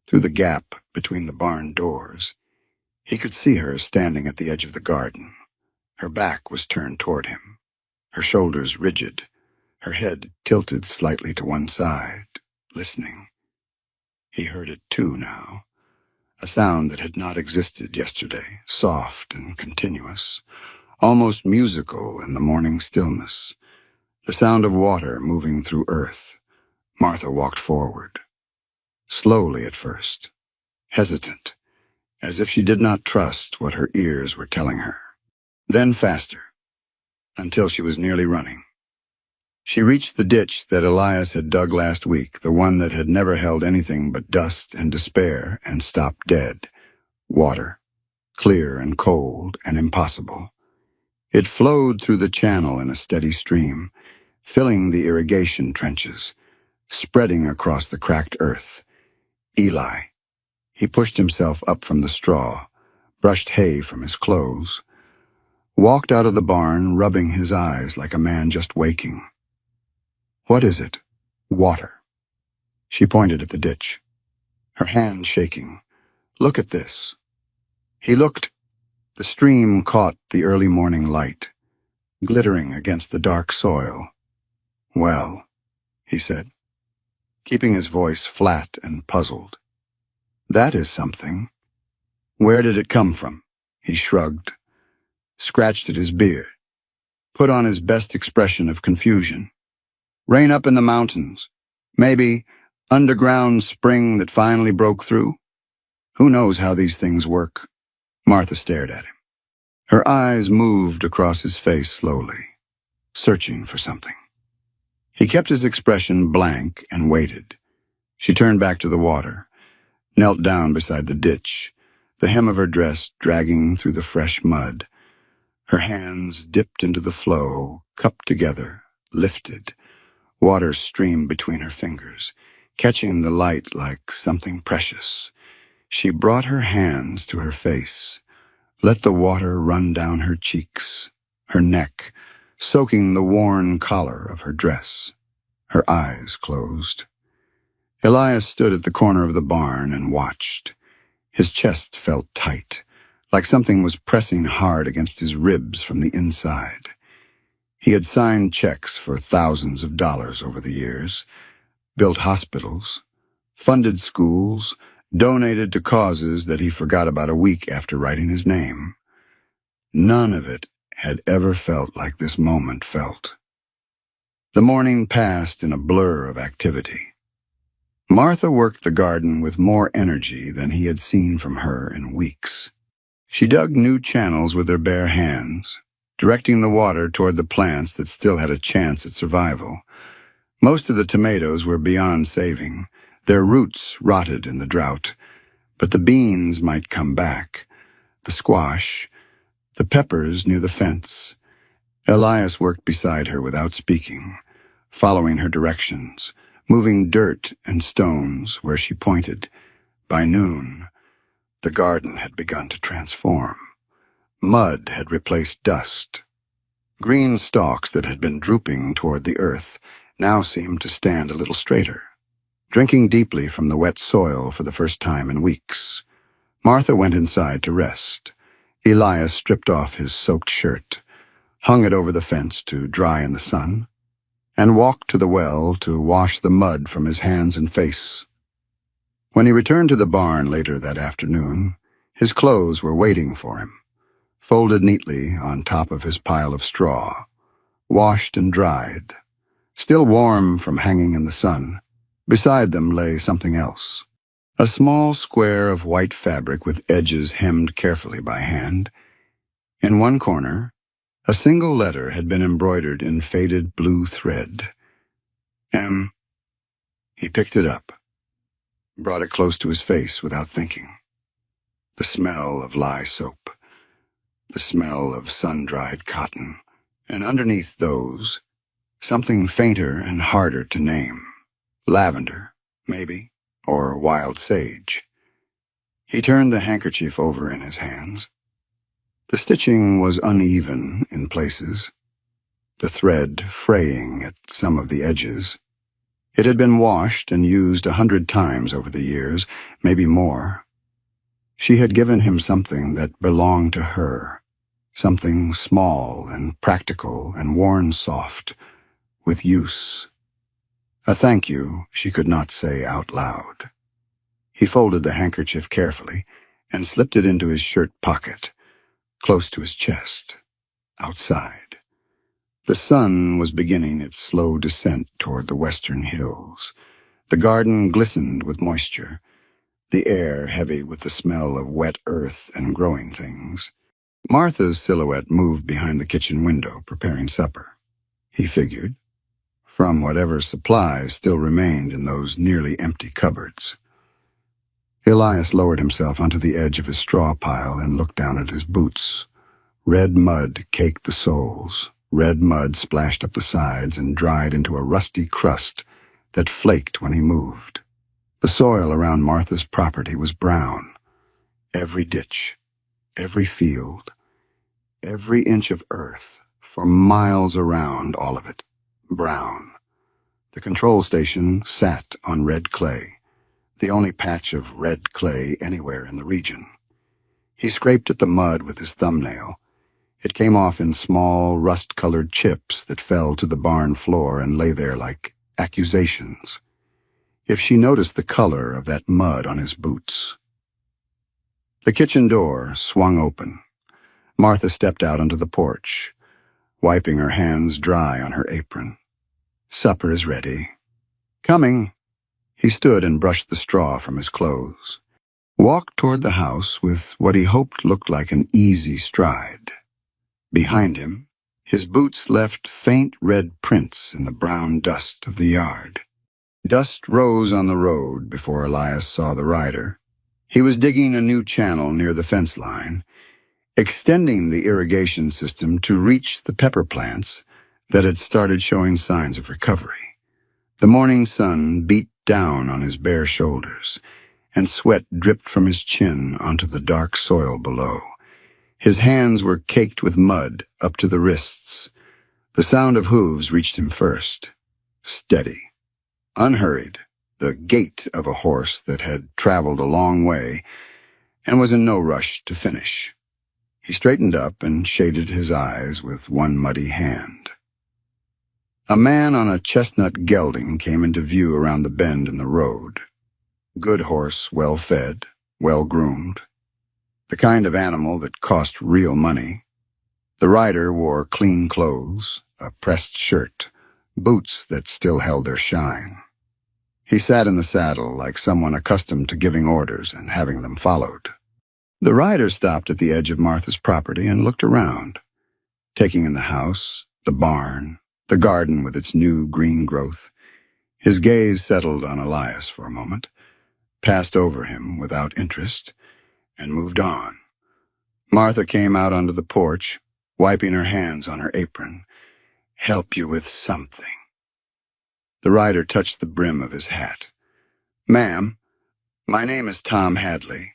through the gap between the barn doors. He could see her standing at the edge of the garden. Her back was turned toward him, her shoulders rigid, her head tilted slightly to one side, listening. He heard it too now, a sound that had not existed yesterday, soft and continuous, almost musical in the morning stillness, the sound of water moving through earth. Martha walked forward, slowly at first, hesitant, as if she did not trust what her ears were telling her. Then faster, until she was nearly running. She reached the ditch that Elias had dug last week, the one that had never held anything but dust and despair, and stopped dead. Water, clear and cold and impossible. It flowed through the channel in a steady stream, filling the irrigation trenches, spreading across the cracked earth. Eli. He pushed himself up from the straw, brushed hay from his clothes, walked out of the barn, rubbing his eyes like a man just waking. What is it? Water. She pointed at the ditch, her hand shaking. Look at this. He looked. The stream caught the early morning light, glittering against the dark soil. Well, he said, keeping his voice flat and puzzled. That is something. Where did it come from? He shrugged, scratched at his beard, put on his best expression of confusion. Rain up in the mountains. Maybe underground spring that finally broke through? Who knows how these things work? Martha stared at him. Her eyes moved across his face slowly, searching for something. He kept his expression blank and waited. She turned back to the water, knelt down beside the ditch, the hem of her dress dragging through the fresh mud. Her hands dipped into the flow, cupped together, lifted. Water streamed between her fingers, catching the light like something precious. She brought her hands to her face, let the water run down her cheeks, her neck, soaking the worn collar of her dress. Her eyes closed. Elias stood at the corner of the barn and watched. His chest felt tight, like something was pressing hard against his ribs from the inside. He had signed checks for thousands of dollars over the years, built hospitals, funded schools, donated to causes that he forgot about a week after writing his name. None of it had ever felt like this moment felt. The morning passed in a blur of activity. Martha worked the garden with more energy than he had seen from her in weeks. She dug new channels with her bare hands, directing the water toward the plants that still had a chance at survival. Most of the tomatoes were beyond saving, their roots rotted in the drought, but the beans might come back, the squash, the peppers near the fence. Elias worked beside her without speaking, following her directions, moving dirt and stones where she pointed. By noon, the garden had begun to transform. Mud had replaced dust. Green stalks that had been drooping toward the earth now seemed to stand a little straighter, drinking deeply from the wet soil for the first time in weeks. Martha went inside to rest. Elias stripped off his soaked shirt, hung it over the fence to dry in the sun, and walked to the well to wash the mud from his hands and face. When he returned to the barn later that afternoon, his clothes were waiting for him, folded neatly on top of his pile of straw, washed and dried, still warm from hanging in the sun. Beside them lay something else, a small square of white fabric with edges hemmed carefully by hand. In one corner, a single letter had been embroidered in faded blue thread. M. He picked it up, brought it close to his face without thinking. The smell of lye soap, the smell of sun-dried cotton, and underneath those, something fainter and harder to name. Lavender, maybe, or wild sage. He turned the handkerchief over in his hands. The stitching was uneven in places, the thread fraying at some of the edges. It had been washed and used 100 times over the years, maybe more. She had given him something that belonged to her, something small and practical and worn soft, with use. A thank you she could not say out loud. He folded the handkerchief carefully and slipped it into his shirt pocket, close to his chest, outside. The sun was beginning its slow descent toward the western hills. The garden glistened with moisture, the air heavy with the smell of wet earth and growing things. Martha's silhouette moved behind the kitchen window, preparing supper. He figured, from whatever supplies still remained in those nearly empty cupboards. Elias lowered himself onto the edge of his straw pile and looked down at his boots. Red mud caked the soles. Red mud splashed up the sides and dried into a rusty crust that flaked when he moved. The soil around Martha's property was brown. Every ditch, every field, every inch of earth, for miles around, all of it, brown. The control station sat on red clay, the only patch of red clay anywhere in the region. He scraped at the mud with his thumbnail. It came off in small, rust-colored chips that fell to the barn floor and lay there like accusations. If she noticed the color of that mud on his boots. The kitchen door swung open. Martha stepped out onto the porch, wiping her hands dry on her apron. "Supper is ready." "Coming." He stood and brushed the straw from his clothes. Walked toward the house with what he hoped looked like an easy stride. Behind him, his boots left faint red prints in the brown dust of the yard. Dust rose on the road before Elias saw the rider. He was digging a new channel near the fence line, extending the irrigation system to reach the pepper plants that had started showing signs of recovery. The morning sun beat down on his bare shoulders, and sweat dripped from his chin onto the dark soil below. His hands were caked with mud up to the wrists. The sound of hooves reached him first. Steady, unhurried, the gait of a horse that had traveled a long way and was in no rush to finish. He straightened up and shaded his eyes with one muddy hand. A man on a chestnut gelding came into view around the bend in the road. Good horse, well-fed, well-groomed. The kind of animal that cost real money. The rider wore clean clothes, a pressed shirt, boots that still held their shine. He sat in the saddle like someone accustomed to giving orders and having them followed. The rider stopped at the edge of Martha's property and looked around, taking in the house, the barn, the garden with its new green growth. His gaze settled on Elias for a moment, passed over him without interest, and moved on. Martha came out onto the porch, wiping her hands on her apron. "Help you with something." The rider touched the brim of his hat. "Ma'am, my name is Tom Hadley.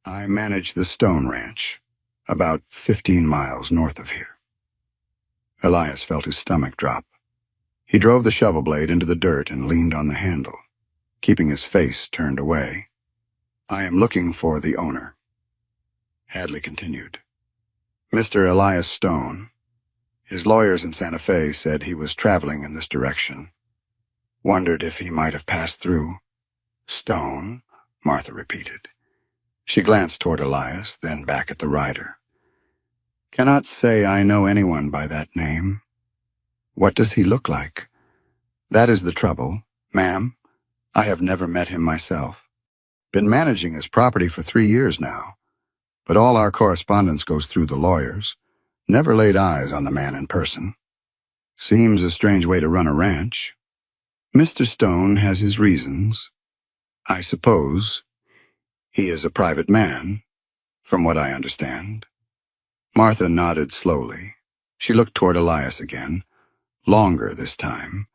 I manage the Stone Ranch, about 15 miles north of here." Elias felt his stomach drop. He drove the shovel blade into the dirt and leaned on the handle, keeping his face turned away. "I am looking for the owner." Hadley continued. "Mr. Elias Stone. His lawyers in Santa Fe said he was traveling in this direction. Wondered if he might have passed through." "Stone?" Martha repeated. She glanced toward Elias, then back at the rider. "Cannot say I know anyone by that name." "What does he look like?" "That is the trouble, ma'am. I have never met him myself. Been managing his property for 3 years now, but all our correspondence goes through the lawyers. Never laid eyes on the man in person. Seems a strange way to run a ranch. Mr. Stone has his reasons. I suppose he is a private man, from what I understand." Martha nodded slowly. She looked toward Elias again, longer this time.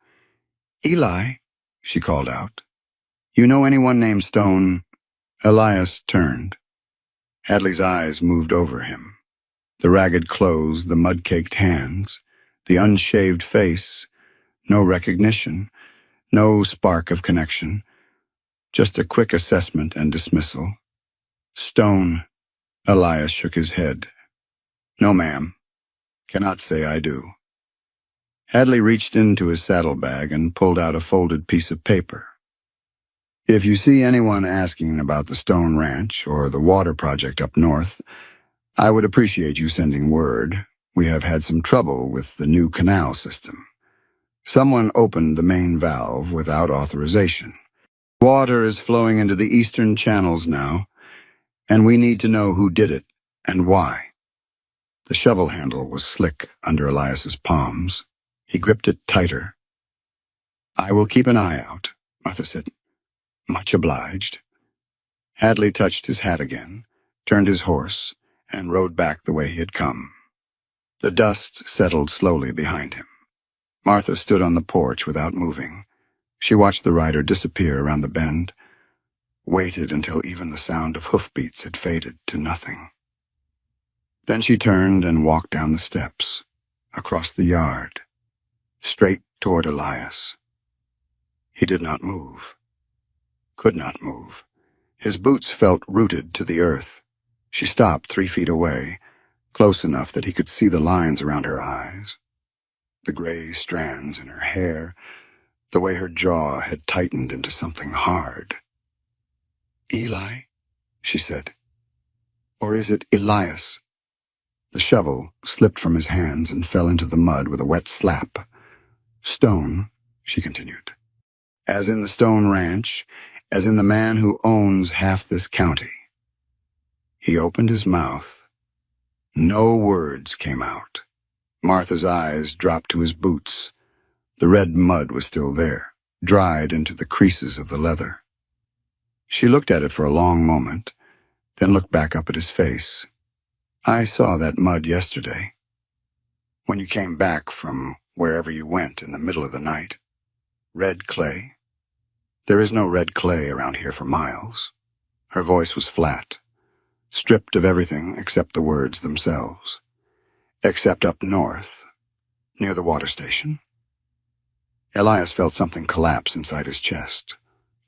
"Eli," she called out. "You know anyone named Stone?" Elias turned. Hadley's eyes moved over him. The ragged clothes, the mud-caked hands, the unshaved face, no recognition, no spark of connection, just a quick assessment and dismissal. "Stone." Elias shook his head. "No, ma'am. Cannot say I do." Hadley reached into his saddlebag and pulled out a folded piece of paper. "If you see anyone asking about the Stone Ranch or the water project up north, I would appreciate you sending word. We have had some trouble with the new canal system. Someone opened the main valve without authorization. Water is flowing into the eastern channels now, and we need to know who did it and why." The shovel handle was slick under Elias's palms. He gripped it tighter. "I will keep an eye out," Martha said. "Much obliged." Hadley touched his hat again, turned his horse, and rode back the way he had come. The dust settled slowly behind him. Martha stood on the porch without moving. She watched the rider disappear around the bend, waited until even the sound of hoofbeats had faded to nothing. Then she turned and walked down the steps, across the yard, straight toward Elias. He did not move, could not move. His boots felt rooted to the earth. She stopped 3 feet away, close enough that he could see the lines around her eyes, the gray strands in her hair, the way her jaw had tightened into something hard. "Eli," she said. "Or is it Elias?" The shovel slipped from his hands and fell into the mud with a wet slap. "Stone," she continued. "As in the Stone Ranch, as in the man who owns half this county." He opened his mouth. No words came out. Martha's eyes dropped to his boots. The red mud was still there, dried into the creases of the leather. She looked at it for a long moment, then looked back up at his face. "I saw that mud yesterday, when you came back from wherever you went in the middle of the night. Red clay. There is no red clay around here for miles." Her voice was flat, stripped of everything except the words themselves. "Except up north, near the water station." Elias felt something collapse inside his chest.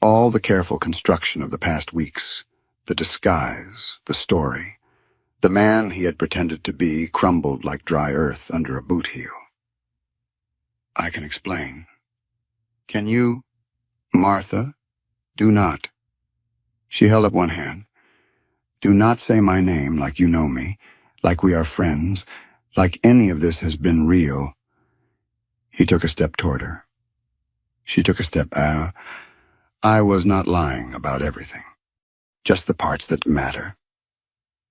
All the careful construction of the past weeks, the disguise, the story, the man he had pretended to be crumbled like dry earth under a boot heel. "I can explain. Can you, Martha? Do not." She held up one hand. "Do not say my name like you know me, like we are friends, like any of this has been real." He took a step toward her. She took a step. "I was not lying about everything. Just the parts that matter."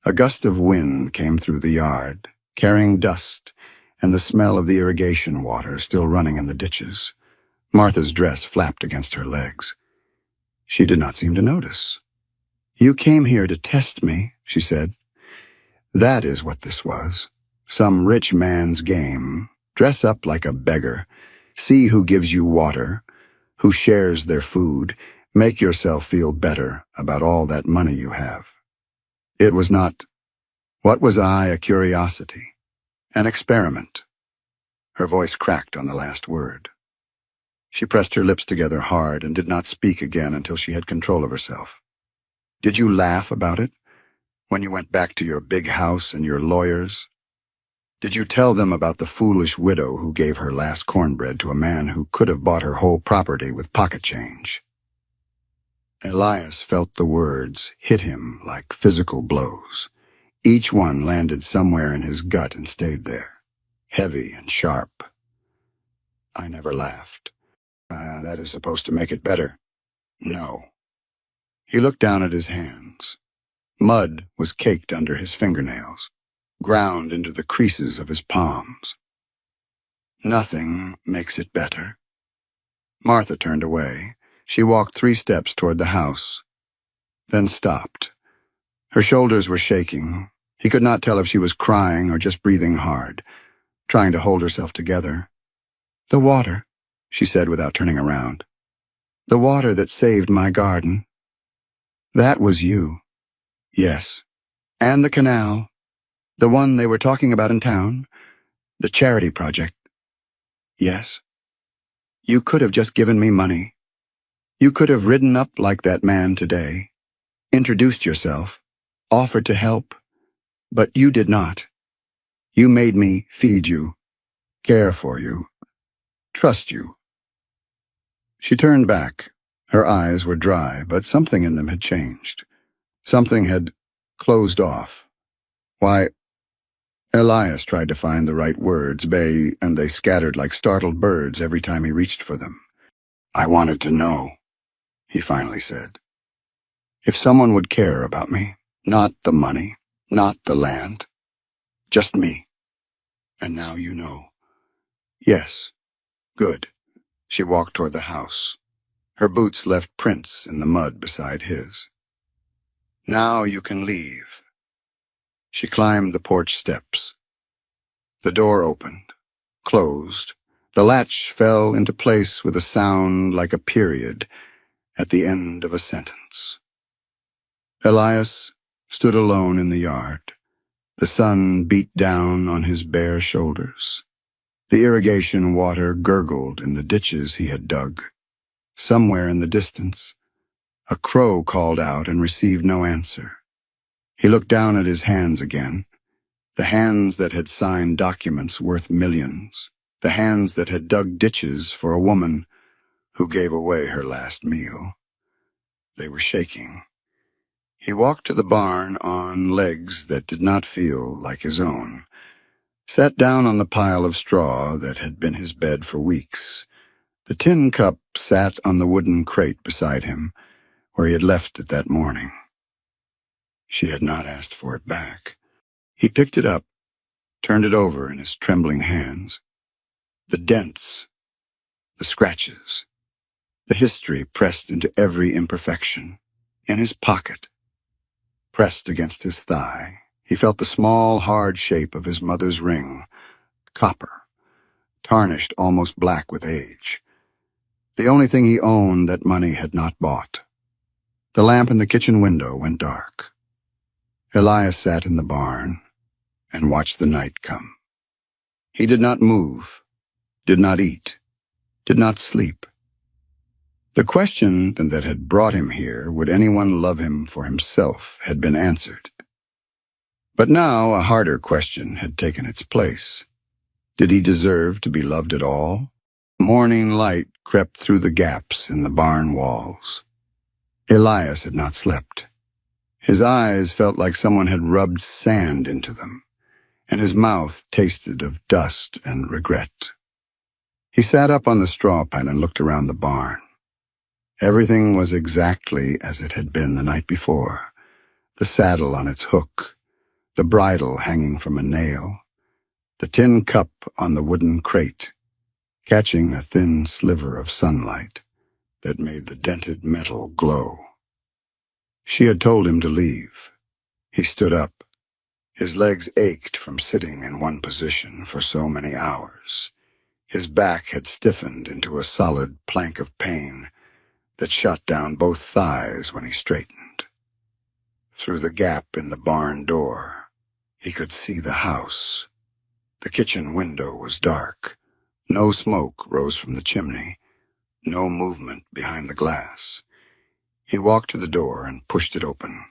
A gust of wind came through the yard, carrying dust and the smell of the irrigation water still running in the ditches. Martha's dress flapped against her legs. She did not seem to notice. "You came here to test me," she said. "That is what this was. Some rich man's game. Dress up like a beggar. See who gives you water, who shares their food. Make yourself feel better about all that money you have." It was not. What was I? A curiosity. An experiment. Her voice cracked on the last word. She pressed her lips together hard and did not speak again until she had control of herself. "Did you laugh about it, when you went back to your big house and your lawyers? Did you tell them about the foolish widow who gave her last cornbread to a man who could have bought her whole property with pocket change?" Elias felt the words hit him like physical blows. Each one landed somewhere in his gut and stayed there, heavy and sharp. "I never laughed. That is supposed to make it better." "No." He looked down at his hands. Mud was caked under his fingernails, ground into the creases of his palms. "Nothing makes it better." Martha turned away. She walked 3 steps toward the house, then stopped. Her shoulders were shaking. He could not tell if she was crying or just breathing hard, trying to hold herself together. "The water," she said without turning around. "The water that saved my garden. That was you." "Yes." "And the canal. The one they were talking about in town. The charity project." "Yes." "You could have just given me money. You could have ridden up like that man today, introduced yourself, offered to help. But you did not. You made me feed you, care for you, trust you." She turned back. Her eyes were dry, but something in them had changed. Something had closed off. "Why?" Elias tried to find the right words, and they scattered like startled birds every time he reached for them. "I wanted to know," he finally said. "If someone would care about me, not the money, not the land, just me. And now you know." "Yes." "Good." She walked toward the house. Her boots left prints in the mud beside his. "Now you can leave." She climbed the porch steps. The door opened, closed. The latch fell into place with a sound like a period at the end of a sentence. Elias stood alone in the yard. The sun beat down on his bare shoulders. The irrigation water gurgled in the ditches he had dug. Somewhere in the distance, a crow called out and received no answer. He looked down at his hands again, the hands that had signed documents worth millions, the hands that had dug ditches for a woman who gave away her last meal. They were shaking. He walked to the barn on legs that did not feel like his own, sat down on the pile of straw that had been his bed for weeks. The tin cup sat on the wooden crate beside him, where he had left it that morning. She had not asked for it back. He picked it up, turned it over in his trembling hands. The dents, the scratches, the history pressed into every imperfection. In his pocket, pressed against his thigh, he felt the small, hard shape of his mother's ring, copper, tarnished almost black with age. The only thing he owned that money had not bought. The lamp in the kitchen window went dark. Elias sat in the barn and watched the night come. He did not move, did not eat, did not sleep. The question that had brought him here, would anyone love him for himself, had been answered. But now a harder question had taken its place. Did he deserve to be loved at all? Morning light crept through the gaps in the barn walls. Elias had not slept. His eyes felt like someone had rubbed sand into them, and his mouth tasted of dust and regret. He sat up on the straw pile and looked around the barn. Everything was exactly as it had been the night before. The saddle on its hook, the bridle hanging from a nail, the tin cup on the wooden crate, catching a thin sliver of sunlight that made the dented metal glow. She had told him to leave. He stood up. His legs ached from sitting in one position for so many hours. His back had stiffened into a solid plank of pain that shot down both thighs when he straightened. Through the gap in the barn door, he could see the house. The kitchen window was dark. No smoke rose from the chimney, no movement behind the glass. He walked to the door and pushed it open.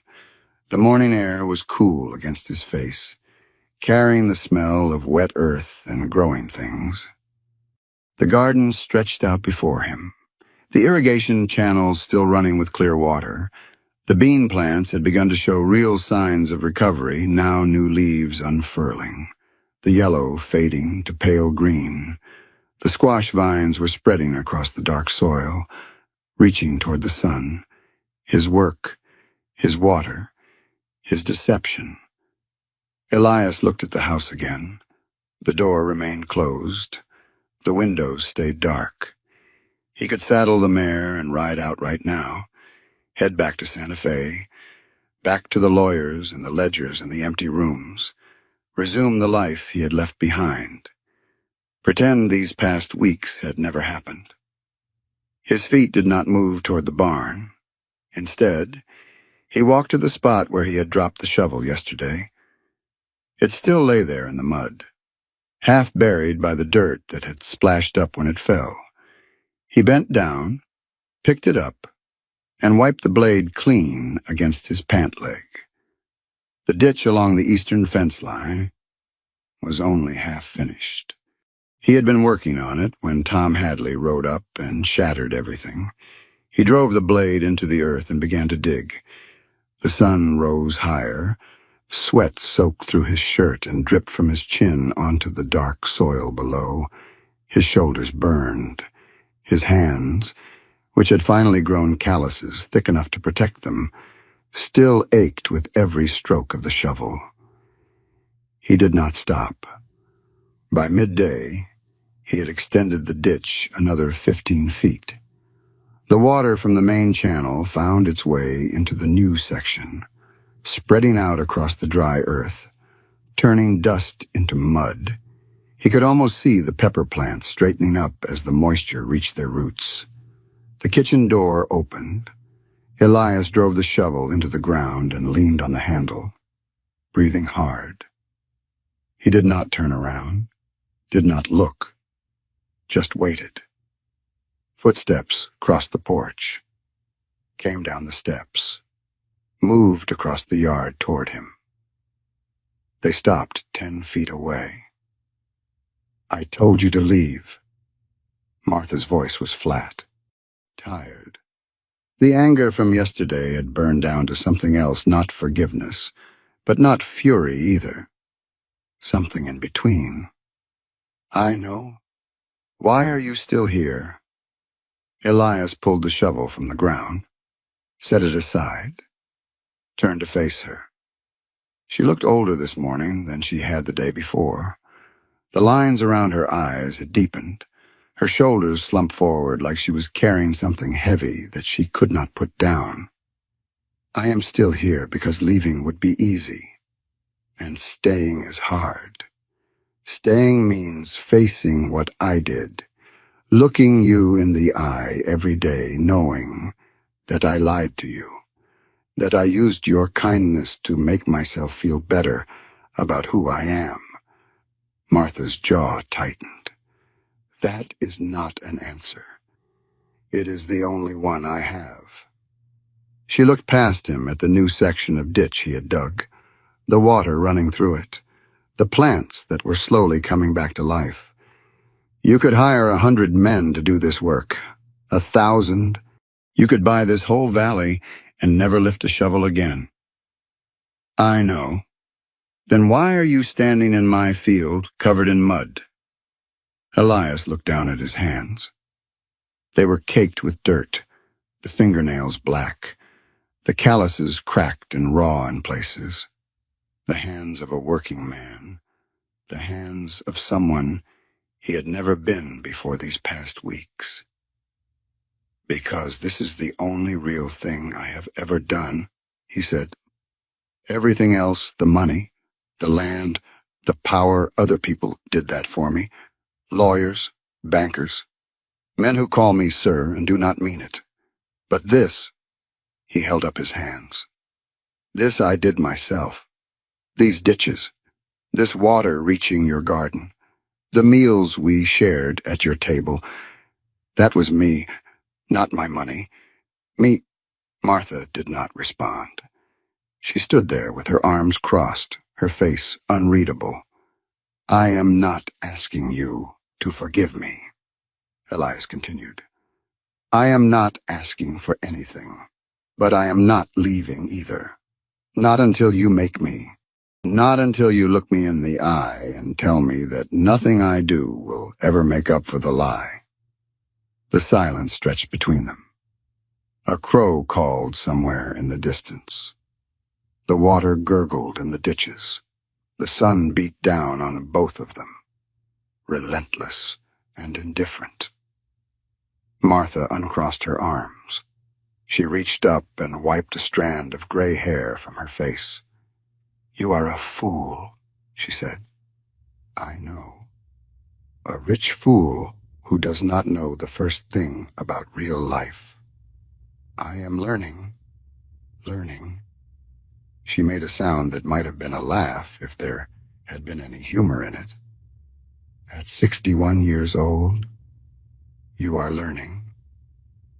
The morning air was cool against his face, carrying the smell of wet earth and growing things. The garden stretched out before him, the irrigation channels still running with clear water. The bean plants had begun to show real signs of recovery, now new leaves unfurling, the yellow fading to pale green. The squash vines were spreading across the dark soil, reaching toward the sun. His work, his water, his deception. Elias looked at the house again. The door remained closed. The windows stayed dark. He could saddle the mare and ride out right now, head back to Santa Fe, back to the lawyers and the ledgers and the empty rooms, resume the life he had left behind, pretend these past weeks had never happened. His feet did not move toward the barn. Instead, he walked to the spot where he had dropped the shovel yesterday. It still lay there in the mud, half buried by the dirt that had splashed up when it fell. He bent down, picked it up, and wiped the blade clean against his pant leg. The ditch along the eastern fence line was only half finished. He had been working on it when Tom Hadley rode up and shattered everything. He drove the blade into the earth and began to dig. The sun rose higher. Sweat soaked through his shirt and dripped from his chin onto the dark soil below. His shoulders burned. His hands, which had finally grown calluses thick enough to protect them, still ached with every stroke of the shovel. He did not stop. By midday, he had extended the ditch another 15 feet. The water from the main channel found its way into the new section, spreading out across the dry earth, turning dust into mud. He could almost see the pepper plants straightening up as the moisture reached their roots. The kitchen door opened, Elias drove the shovel into the ground and leaned on the handle, breathing hard. He did not turn around, did not look, just waited. Footsteps crossed the porch, came down the steps, moved across the yard toward him. They stopped 10 feet away. "I told you to leave." Martha's voice was flat, tired. The anger from yesterday had burned down to something else, not forgiveness, but not fury either. Something in between. "I know. Why are you still here?" Elias pulled the shovel from the ground, set it aside, turned to face her. She looked older this morning than she had the day before. The lines around her eyes had deepened. Her shoulders slumped forward like she was carrying something heavy that she could not put down. "I am still here because leaving would be easy, and staying is hard. Staying means facing what I did, looking you in the eye every day, knowing that I lied to you, that I used your kindness to make myself feel better about who I am." Martha's jaw tightened. "That is not an answer. It is the only one I have." She looked past him at the new section of ditch he had dug, the water running through it, the plants that were slowly coming back to life. "You could hire 100 men to do this work, 1,000. You could buy this whole valley and never lift a shovel again." "I know. Then why are you standing in my field covered in mud?" Elias looked down at his hands. They were caked with dirt, the fingernails black, the calluses cracked and raw in places. The hands of a working man, the hands of someone he had never been before these past weeks. "Because this is the only real thing I have ever done," he said. "Everything else, the money, the land, the power, other people did that for me. Lawyers, bankers, men who call me sir and do not mean it. But this," he held up his hands, "this I did myself. These ditches, this water reaching your garden, the meals we shared at your table, that was me, not my money. Me." Martha did not respond. She stood there with her arms crossed, her face unreadable. "I am not asking you to forgive me," Elias continued. "I am not asking for anything, but I am not leaving either. Not until you make me. Not until you look me in the eye and tell me that nothing I do will ever make up for the lie." The silence stretched between them. A crow called somewhere in the distance. The water gurgled in the ditches. The sun beat down on both of them, relentless and indifferent. Martha uncrossed her arms. She reached up and wiped a strand of gray hair from her face. "You are a fool," she said. "I know. A rich fool who does not know the first thing about real life. I am learning. She made a sound that might have been a laugh if there had been any humor in it. "At 61 years old, you are learning.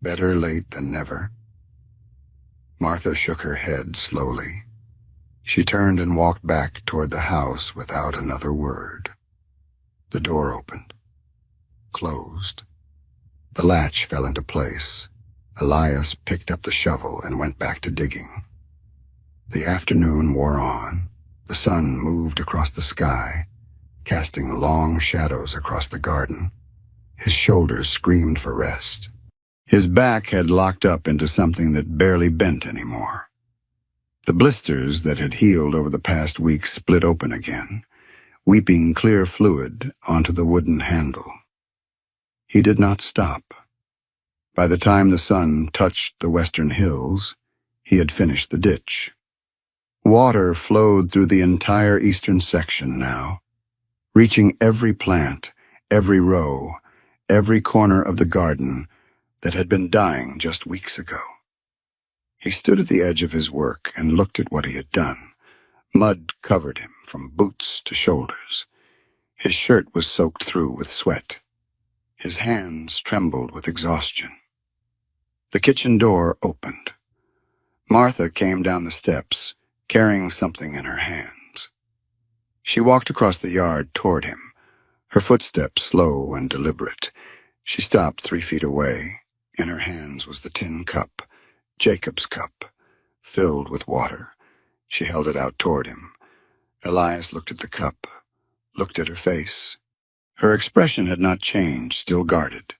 Better late than never." Martha shook her head slowly. She turned and walked back toward the house without another word. The door opened, closed. The latch fell into place. Elias picked up the shovel and went back to digging. The afternoon wore on. The sun moved across the sky, casting long shadows across the garden. His shoulders screamed for rest. His back had locked up into something that barely bent anymore. The blisters that had healed over the past week split open again, weeping clear fluid onto the wooden handle. He did not stop. By the time the sun touched the western hills, he had finished the ditch. Water flowed through the entire eastern section now, reaching every plant, every row, every corner of the garden that had been dying just weeks ago. He stood at the edge of his work and looked at what he had done. Mud covered him from boots to shoulders. His shirt was soaked through with sweat. His hands trembled with exhaustion. The kitchen door opened. Martha came down the steps, carrying something in her hands. She walked across the yard toward him, her footsteps slow and deliberate. She stopped 3 feet away. In her hands was the tin cup, Jacob's cup, filled with water. She held it out toward him. Elias looked at the cup, looked at her face. Her expression had not changed, still guarded,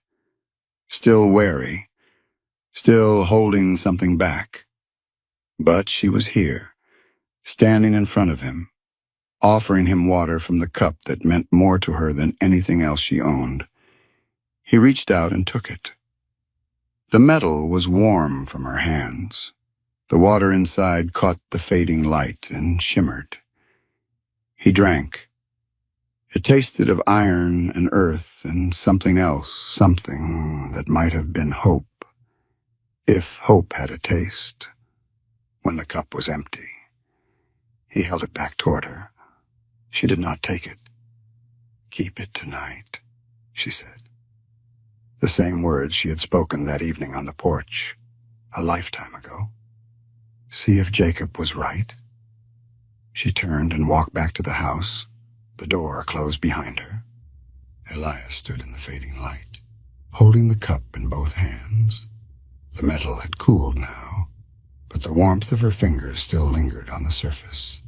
still wary, still holding something back. But she was here, standing in front of him, offering him water from the cup that meant more to her than anything else she owned. He reached out and took it. The metal was warm from her hands. The water inside caught the fading light and shimmered. He drank. It tasted of iron and earth and something else, something that might have been hope, if hope had a taste. When the cup was empty, he held it back toward her. She did not take it. "Keep it tonight," she said. The same words she had spoken that evening on the porch, a lifetime ago. See if Jacob was right. She turned and walked back to the house. The door closed behind her. Elias stood in the fading light, holding the cup in both hands. The metal had cooled now, but the warmth of her fingers still lingered on the surface.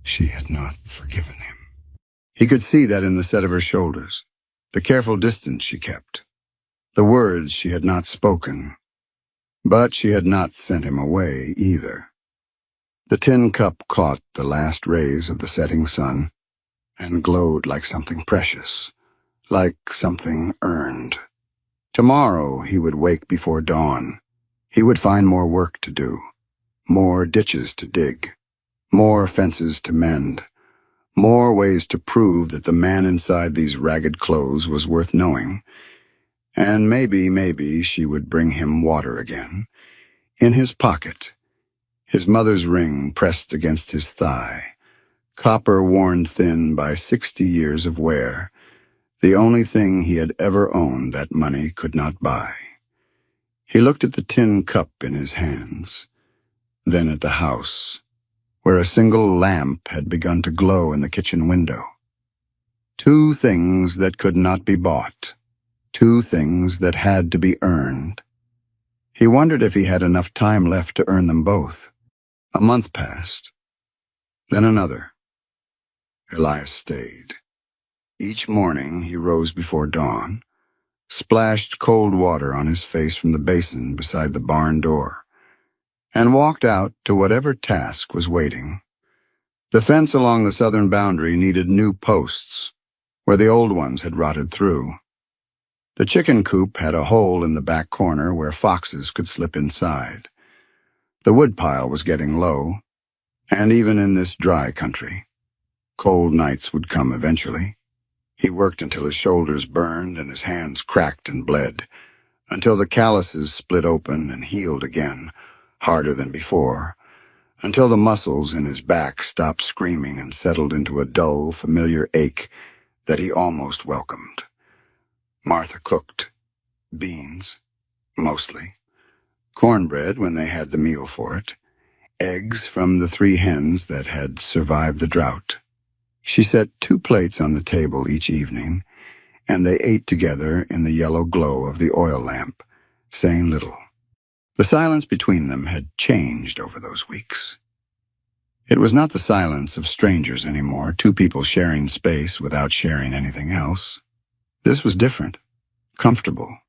She had not forgiven him. He could see that in the set of her shoulders, the careful distance she kept, the words she had not spoken. But she had not sent him away either. The tin cup caught the last rays of the setting sun and glowed like something precious, like something earned. Tomorrow he would wake before dawn. He would find more work to do, more ditches to dig, more fences to mend, more ways to prove that the man inside these ragged clothes was worth knowing. And maybe she would bring him water again. In his pocket, his mother's ring pressed against his thigh, copper worn thin by 60 years of wear, the only thing he had ever owned that money could not buy. He looked at the tin cup in his hands, then at the house, where a single lamp had begun to glow in the kitchen window. 2 things that could not be bought, 2 things that had to be earned. He wondered if he had enough time left to earn them both. A month passed, then another. Elias stayed. Each morning he rose before dawn, splashed cold water on his face from the basin beside the barn door, and walked out to whatever task was waiting. The fence along the southern boundary needed new posts, where the old ones had rotted through. The chicken coop had a hole in the back corner where foxes could slip inside. The woodpile was getting low, and even in this dry country, cold nights would come eventually. He worked until his shoulders burned and his hands cracked and bled, until the calluses split open and healed again, harder than before, until the muscles in his back stopped screaming and settled into a dull, familiar ache that he almost welcomed. Martha cooked. Beans, mostly. Cornbread when they had the meal for it. Eggs from the 3 hens that had survived the drought. She set 2 plates on the table each evening, and they ate together in the yellow glow of the oil lamp, saying little. The silence between them had changed over those weeks. It was not the silence of strangers anymore, 2 people sharing space without sharing anything else. This was different, comfortable.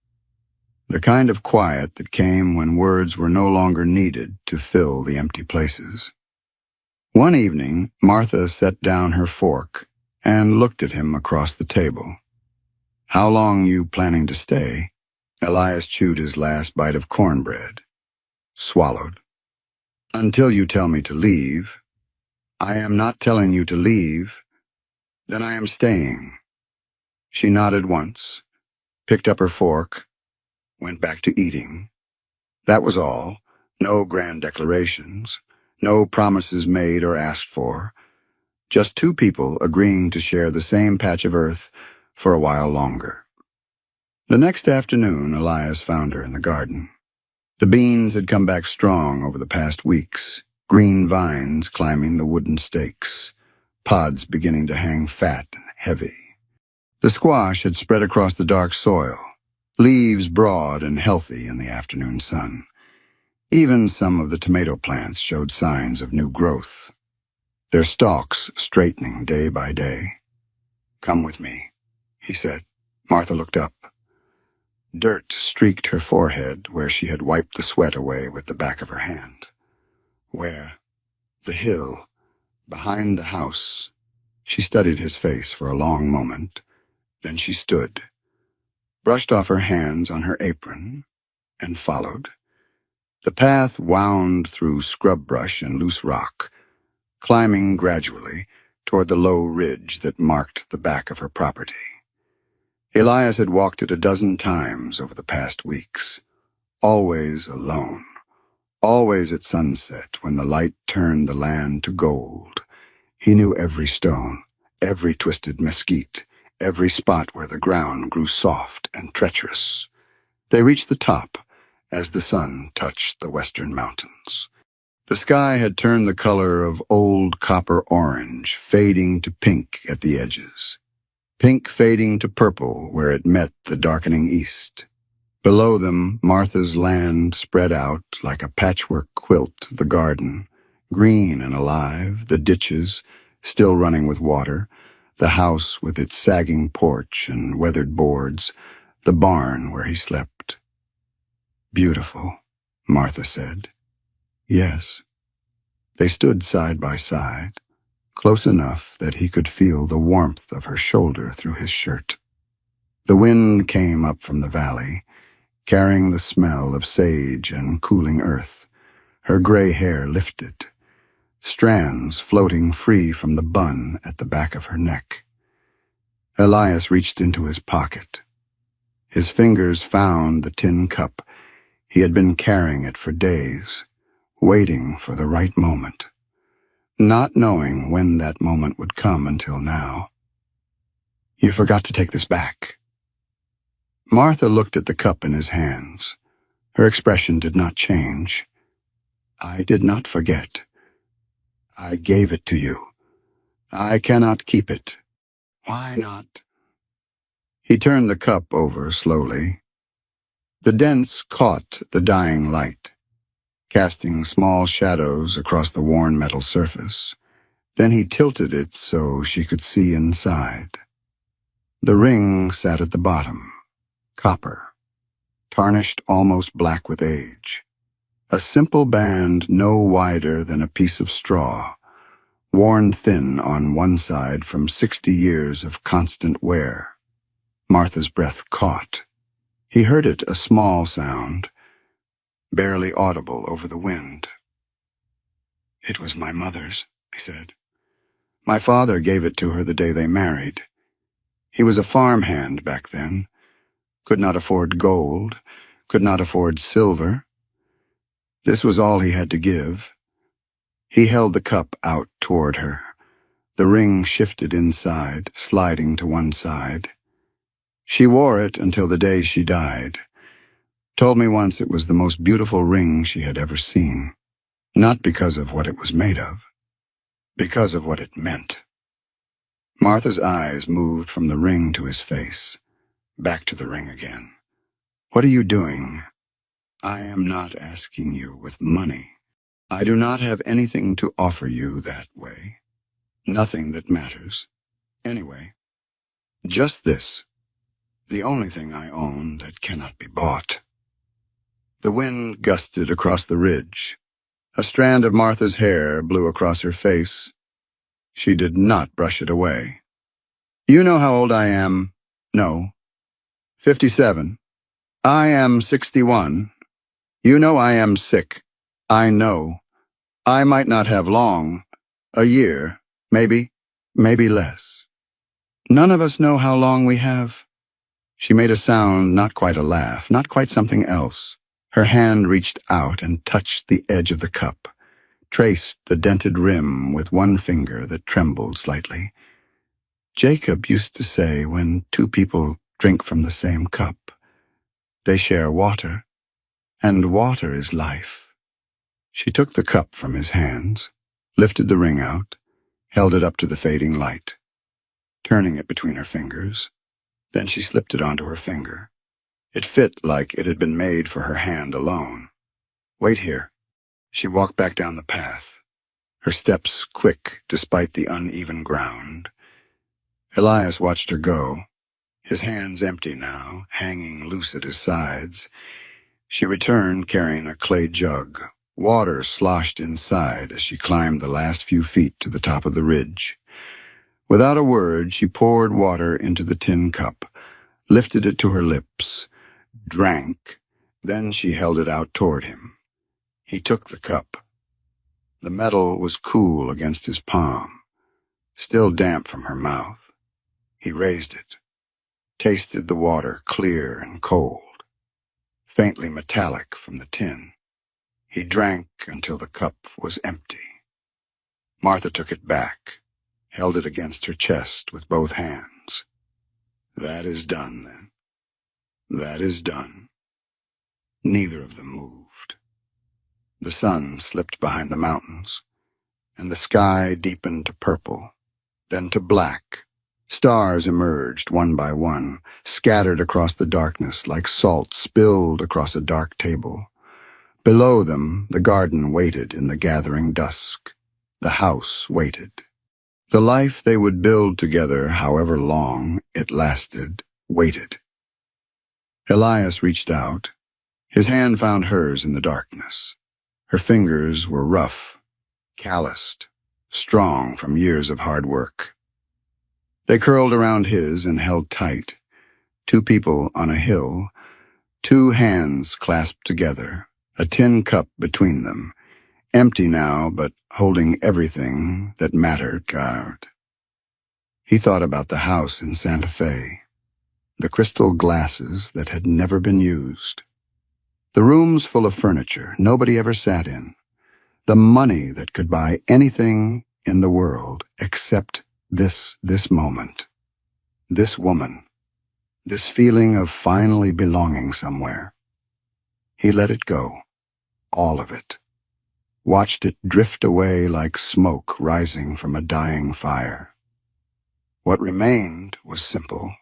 The kind of quiet that came when words were no longer needed to fill the empty places. One evening, Martha set down her fork and looked at him across the table. "How long you planning to stay?" Elias chewed his last bite of cornbread, swallowed. "Until you tell me to leave." "I am not telling you to leave." "Then I am staying." She nodded once, picked up her fork, went back to eating. That was all. No grand declarations, no promises made or asked for, just two people agreeing to share the same patch of earth for a while longer. The next afternoon, Elias found her in the garden. The beans had come back strong over the past weeks, green vines climbing the wooden stakes, pods beginning to hang fat and heavy. The squash had spread across the dark soil, leaves broad and healthy in the afternoon sun. Even some of the tomato plants showed signs of new growth, their stalks straightening day by day. "Come with me," he said. Martha looked up. Dirt streaked her forehead where she had wiped the sweat away with the back of her hand. "Where?" "The hill, behind the house." She studied his face for a long moment. Then she stood, brushed off her hands on her apron, and followed. The path wound through scrub brush and loose rock, climbing gradually toward the low ridge that marked the back of her property. Elias had walked it a dozen times over the past weeks, always alone, always at sunset when the light turned the land to gold. He knew every stone, every twisted mesquite, every spot where the ground grew soft and treacherous. They reached the top as the sun touched the western mountains. The sky had turned the color of old copper orange, fading to pink at the edges. Pink fading to purple where it met the darkening east. Below them, Martha's land spread out like a patchwork quilt, the garden, green and alive, the ditches still running with water, the house with its sagging porch and weathered boards, the barn where he slept. "Beautiful," Martha said. "Yes." They stood side by side, close enough that he could feel the warmth of her shoulder through his shirt. The wind came up from the valley, carrying the smell of sage and cooling earth. Her gray hair lifted, strands floating free from the bun at the back of her neck. Elias reached into his pocket. His fingers found the tin cup. He had been carrying it for days, waiting for the right moment, not knowing when that moment would come until now. "You forgot to take this back." Martha looked at the cup in his hands. Her expression did not change. "I did not forget. I gave it to you. I cannot keep it." "Why not?" He turned the cup over slowly. The dents caught the dying light, casting small shadows across the worn metal surface. Then he tilted it so she could see inside. The ring sat at the bottom, copper, tarnished almost black with age. A simple band no wider than a piece of straw, worn thin on one side from 60 years of constant wear. Martha's breath caught. He heard it, a small sound, barely audible over the wind. "It was my mother's," he said. "My father gave it to her the day they married. He was a farmhand back then, could not afford gold, could not afford silver. This was all he had to give." He held the cup out toward her. The ring shifted inside, sliding to one side. "She wore it until the day she died. Told me once it was the most beautiful ring she had ever seen. Not because of what it was made of, because of what it meant." Martha's eyes moved from the ring to his face, back to the ring again. "What are you doing?" "I am not asking you with money. I do not have anything to offer you that way. Nothing that matters. Anyway, just this, the only thing I own that cannot be bought." The wind gusted across the ridge. A strand of Martha's hair blew across her face. She did not brush it away. "You know how old I am?" "No." 57. "I am 61. You know I am sick. I know. I might not have long. A year, maybe less. None of us know how long we have." She made a sound, not quite a laugh, not quite something else. Her hand reached out and touched the edge of the cup, traced the dented rim with one finger that trembled slightly. Jacob used to say when two people drink from the same cup, they share water, and water is life. She took the cup from his hands, lifted the ring out, held it up to the fading light, turning it between her fingers. Then she slipped it onto her finger. It fit like it had been made for her hand alone. Wait here. She walked back down the path, her steps quick despite the uneven ground. Elias watched her go, his hands empty now, hanging loose at his sides. She returned carrying a clay jug. Water sloshed inside as she climbed the last few feet to the top of the ridge. Without a word, she poured water into the tin cup, lifted it to her lips, drank, then she held it out toward him. He took the cup. The metal was cool against his palm, still damp from her mouth. He raised it, tasted the water clear and cold, faintly metallic from the tin. He drank until the cup was empty. Martha took it back, held it against her chest with both hands. That is done, then. That is done. Neither of them moved. The sun slipped behind the mountains, and the sky deepened to purple, then to black. Stars emerged one by one, scattered across the darkness like salt spilled across a dark table. Below them, the garden waited in the gathering dusk. The house waited. The life they would build together, however long it lasted, waited. Elias reached out. His hand found hers in the darkness. Her fingers were rough, calloused, strong from years of hard work. They curled around his and held tight. Two people on a hill, two hands clasped together, a tin cup between them, empty now but holding everything that mattered. He thought about the house in Santa Fe, the crystal glasses that had never been used, the rooms full of furniture nobody ever sat in, the money that could buy anything in the world except this moment, this woman, this feeling of finally belonging somewhere. He let it go, all of it, watched it drift away like smoke rising from a dying fire. What remained was simple.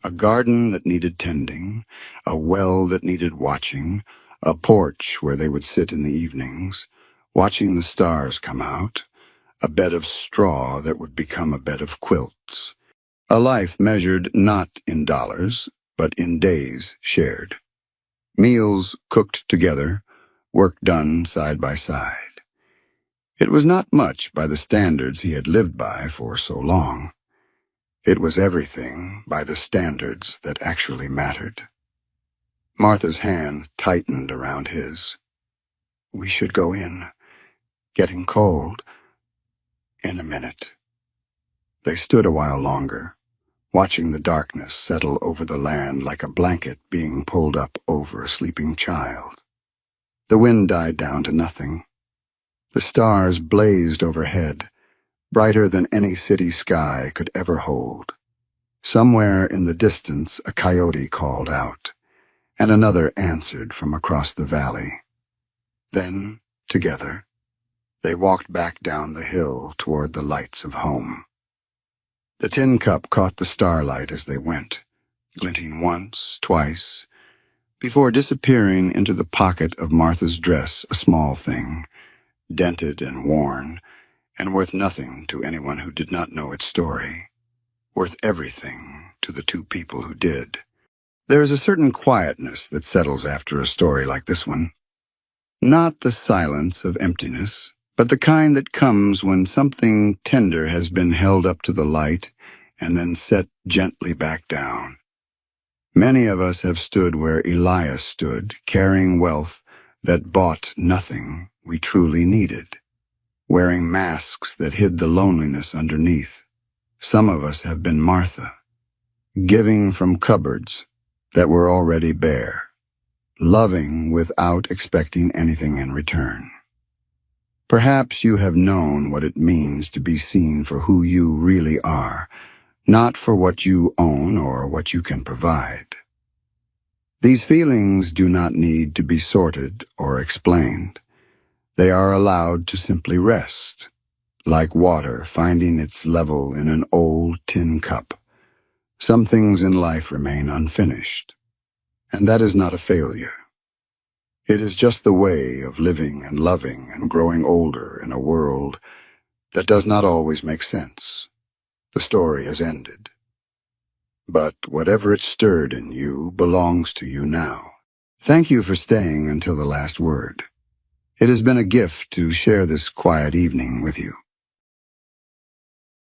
A garden that needed tending, a well that needed watching, a porch where they would sit in the evenings, watching the stars come out, a bed of straw that would become a bed of quilts. A life measured not in dollars, but in days shared. Meals cooked together, work done side by side. It was not much by the standards he had lived by for so long. It was everything by the standards that actually mattered. Martha's hand tightened around his. We should go in. Getting cold. In a minute. They stood a while longer, watching the darkness settle over the land like a blanket being pulled up over a sleeping child. The wind died down to nothing. The stars blazed overhead, brighter than any city sky could ever hold. Somewhere in the distance a coyote called out, and another answered from across the valley. Then, together, they walked back down the hill toward the lights of home. The tin cup caught the starlight as they went, glinting once, twice, before disappearing into the pocket of Martha's dress, a small thing, dented and worn, and worth nothing to anyone who did not know its story, worth everything to the two people who did. There is a certain quietness that settles after a story like this one. Not the silence of emptiness, but the kind that comes when something tender has been held up to the light and then set gently back down. Many of us have stood where Elias stood, carrying wealth that bought nothing we truly needed, wearing masks that hid the loneliness underneath. Some of us have been Martha, giving from cupboards that were already bare, loving without expecting anything in return. Perhaps you have known what it means to be seen for who you really are, not for what you own or what you can provide. These feelings do not need to be sorted or explained. They are allowed to simply rest, like water finding its level in an old tin cup. Some things in life remain unfinished, and that is not a failure. It is just the way of living and loving and growing older in a world that does not always make sense. The story has ended. But whatever it stirred in you belongs to you now. Thank you for staying until the last word. It has been a gift to share this quiet evening with you.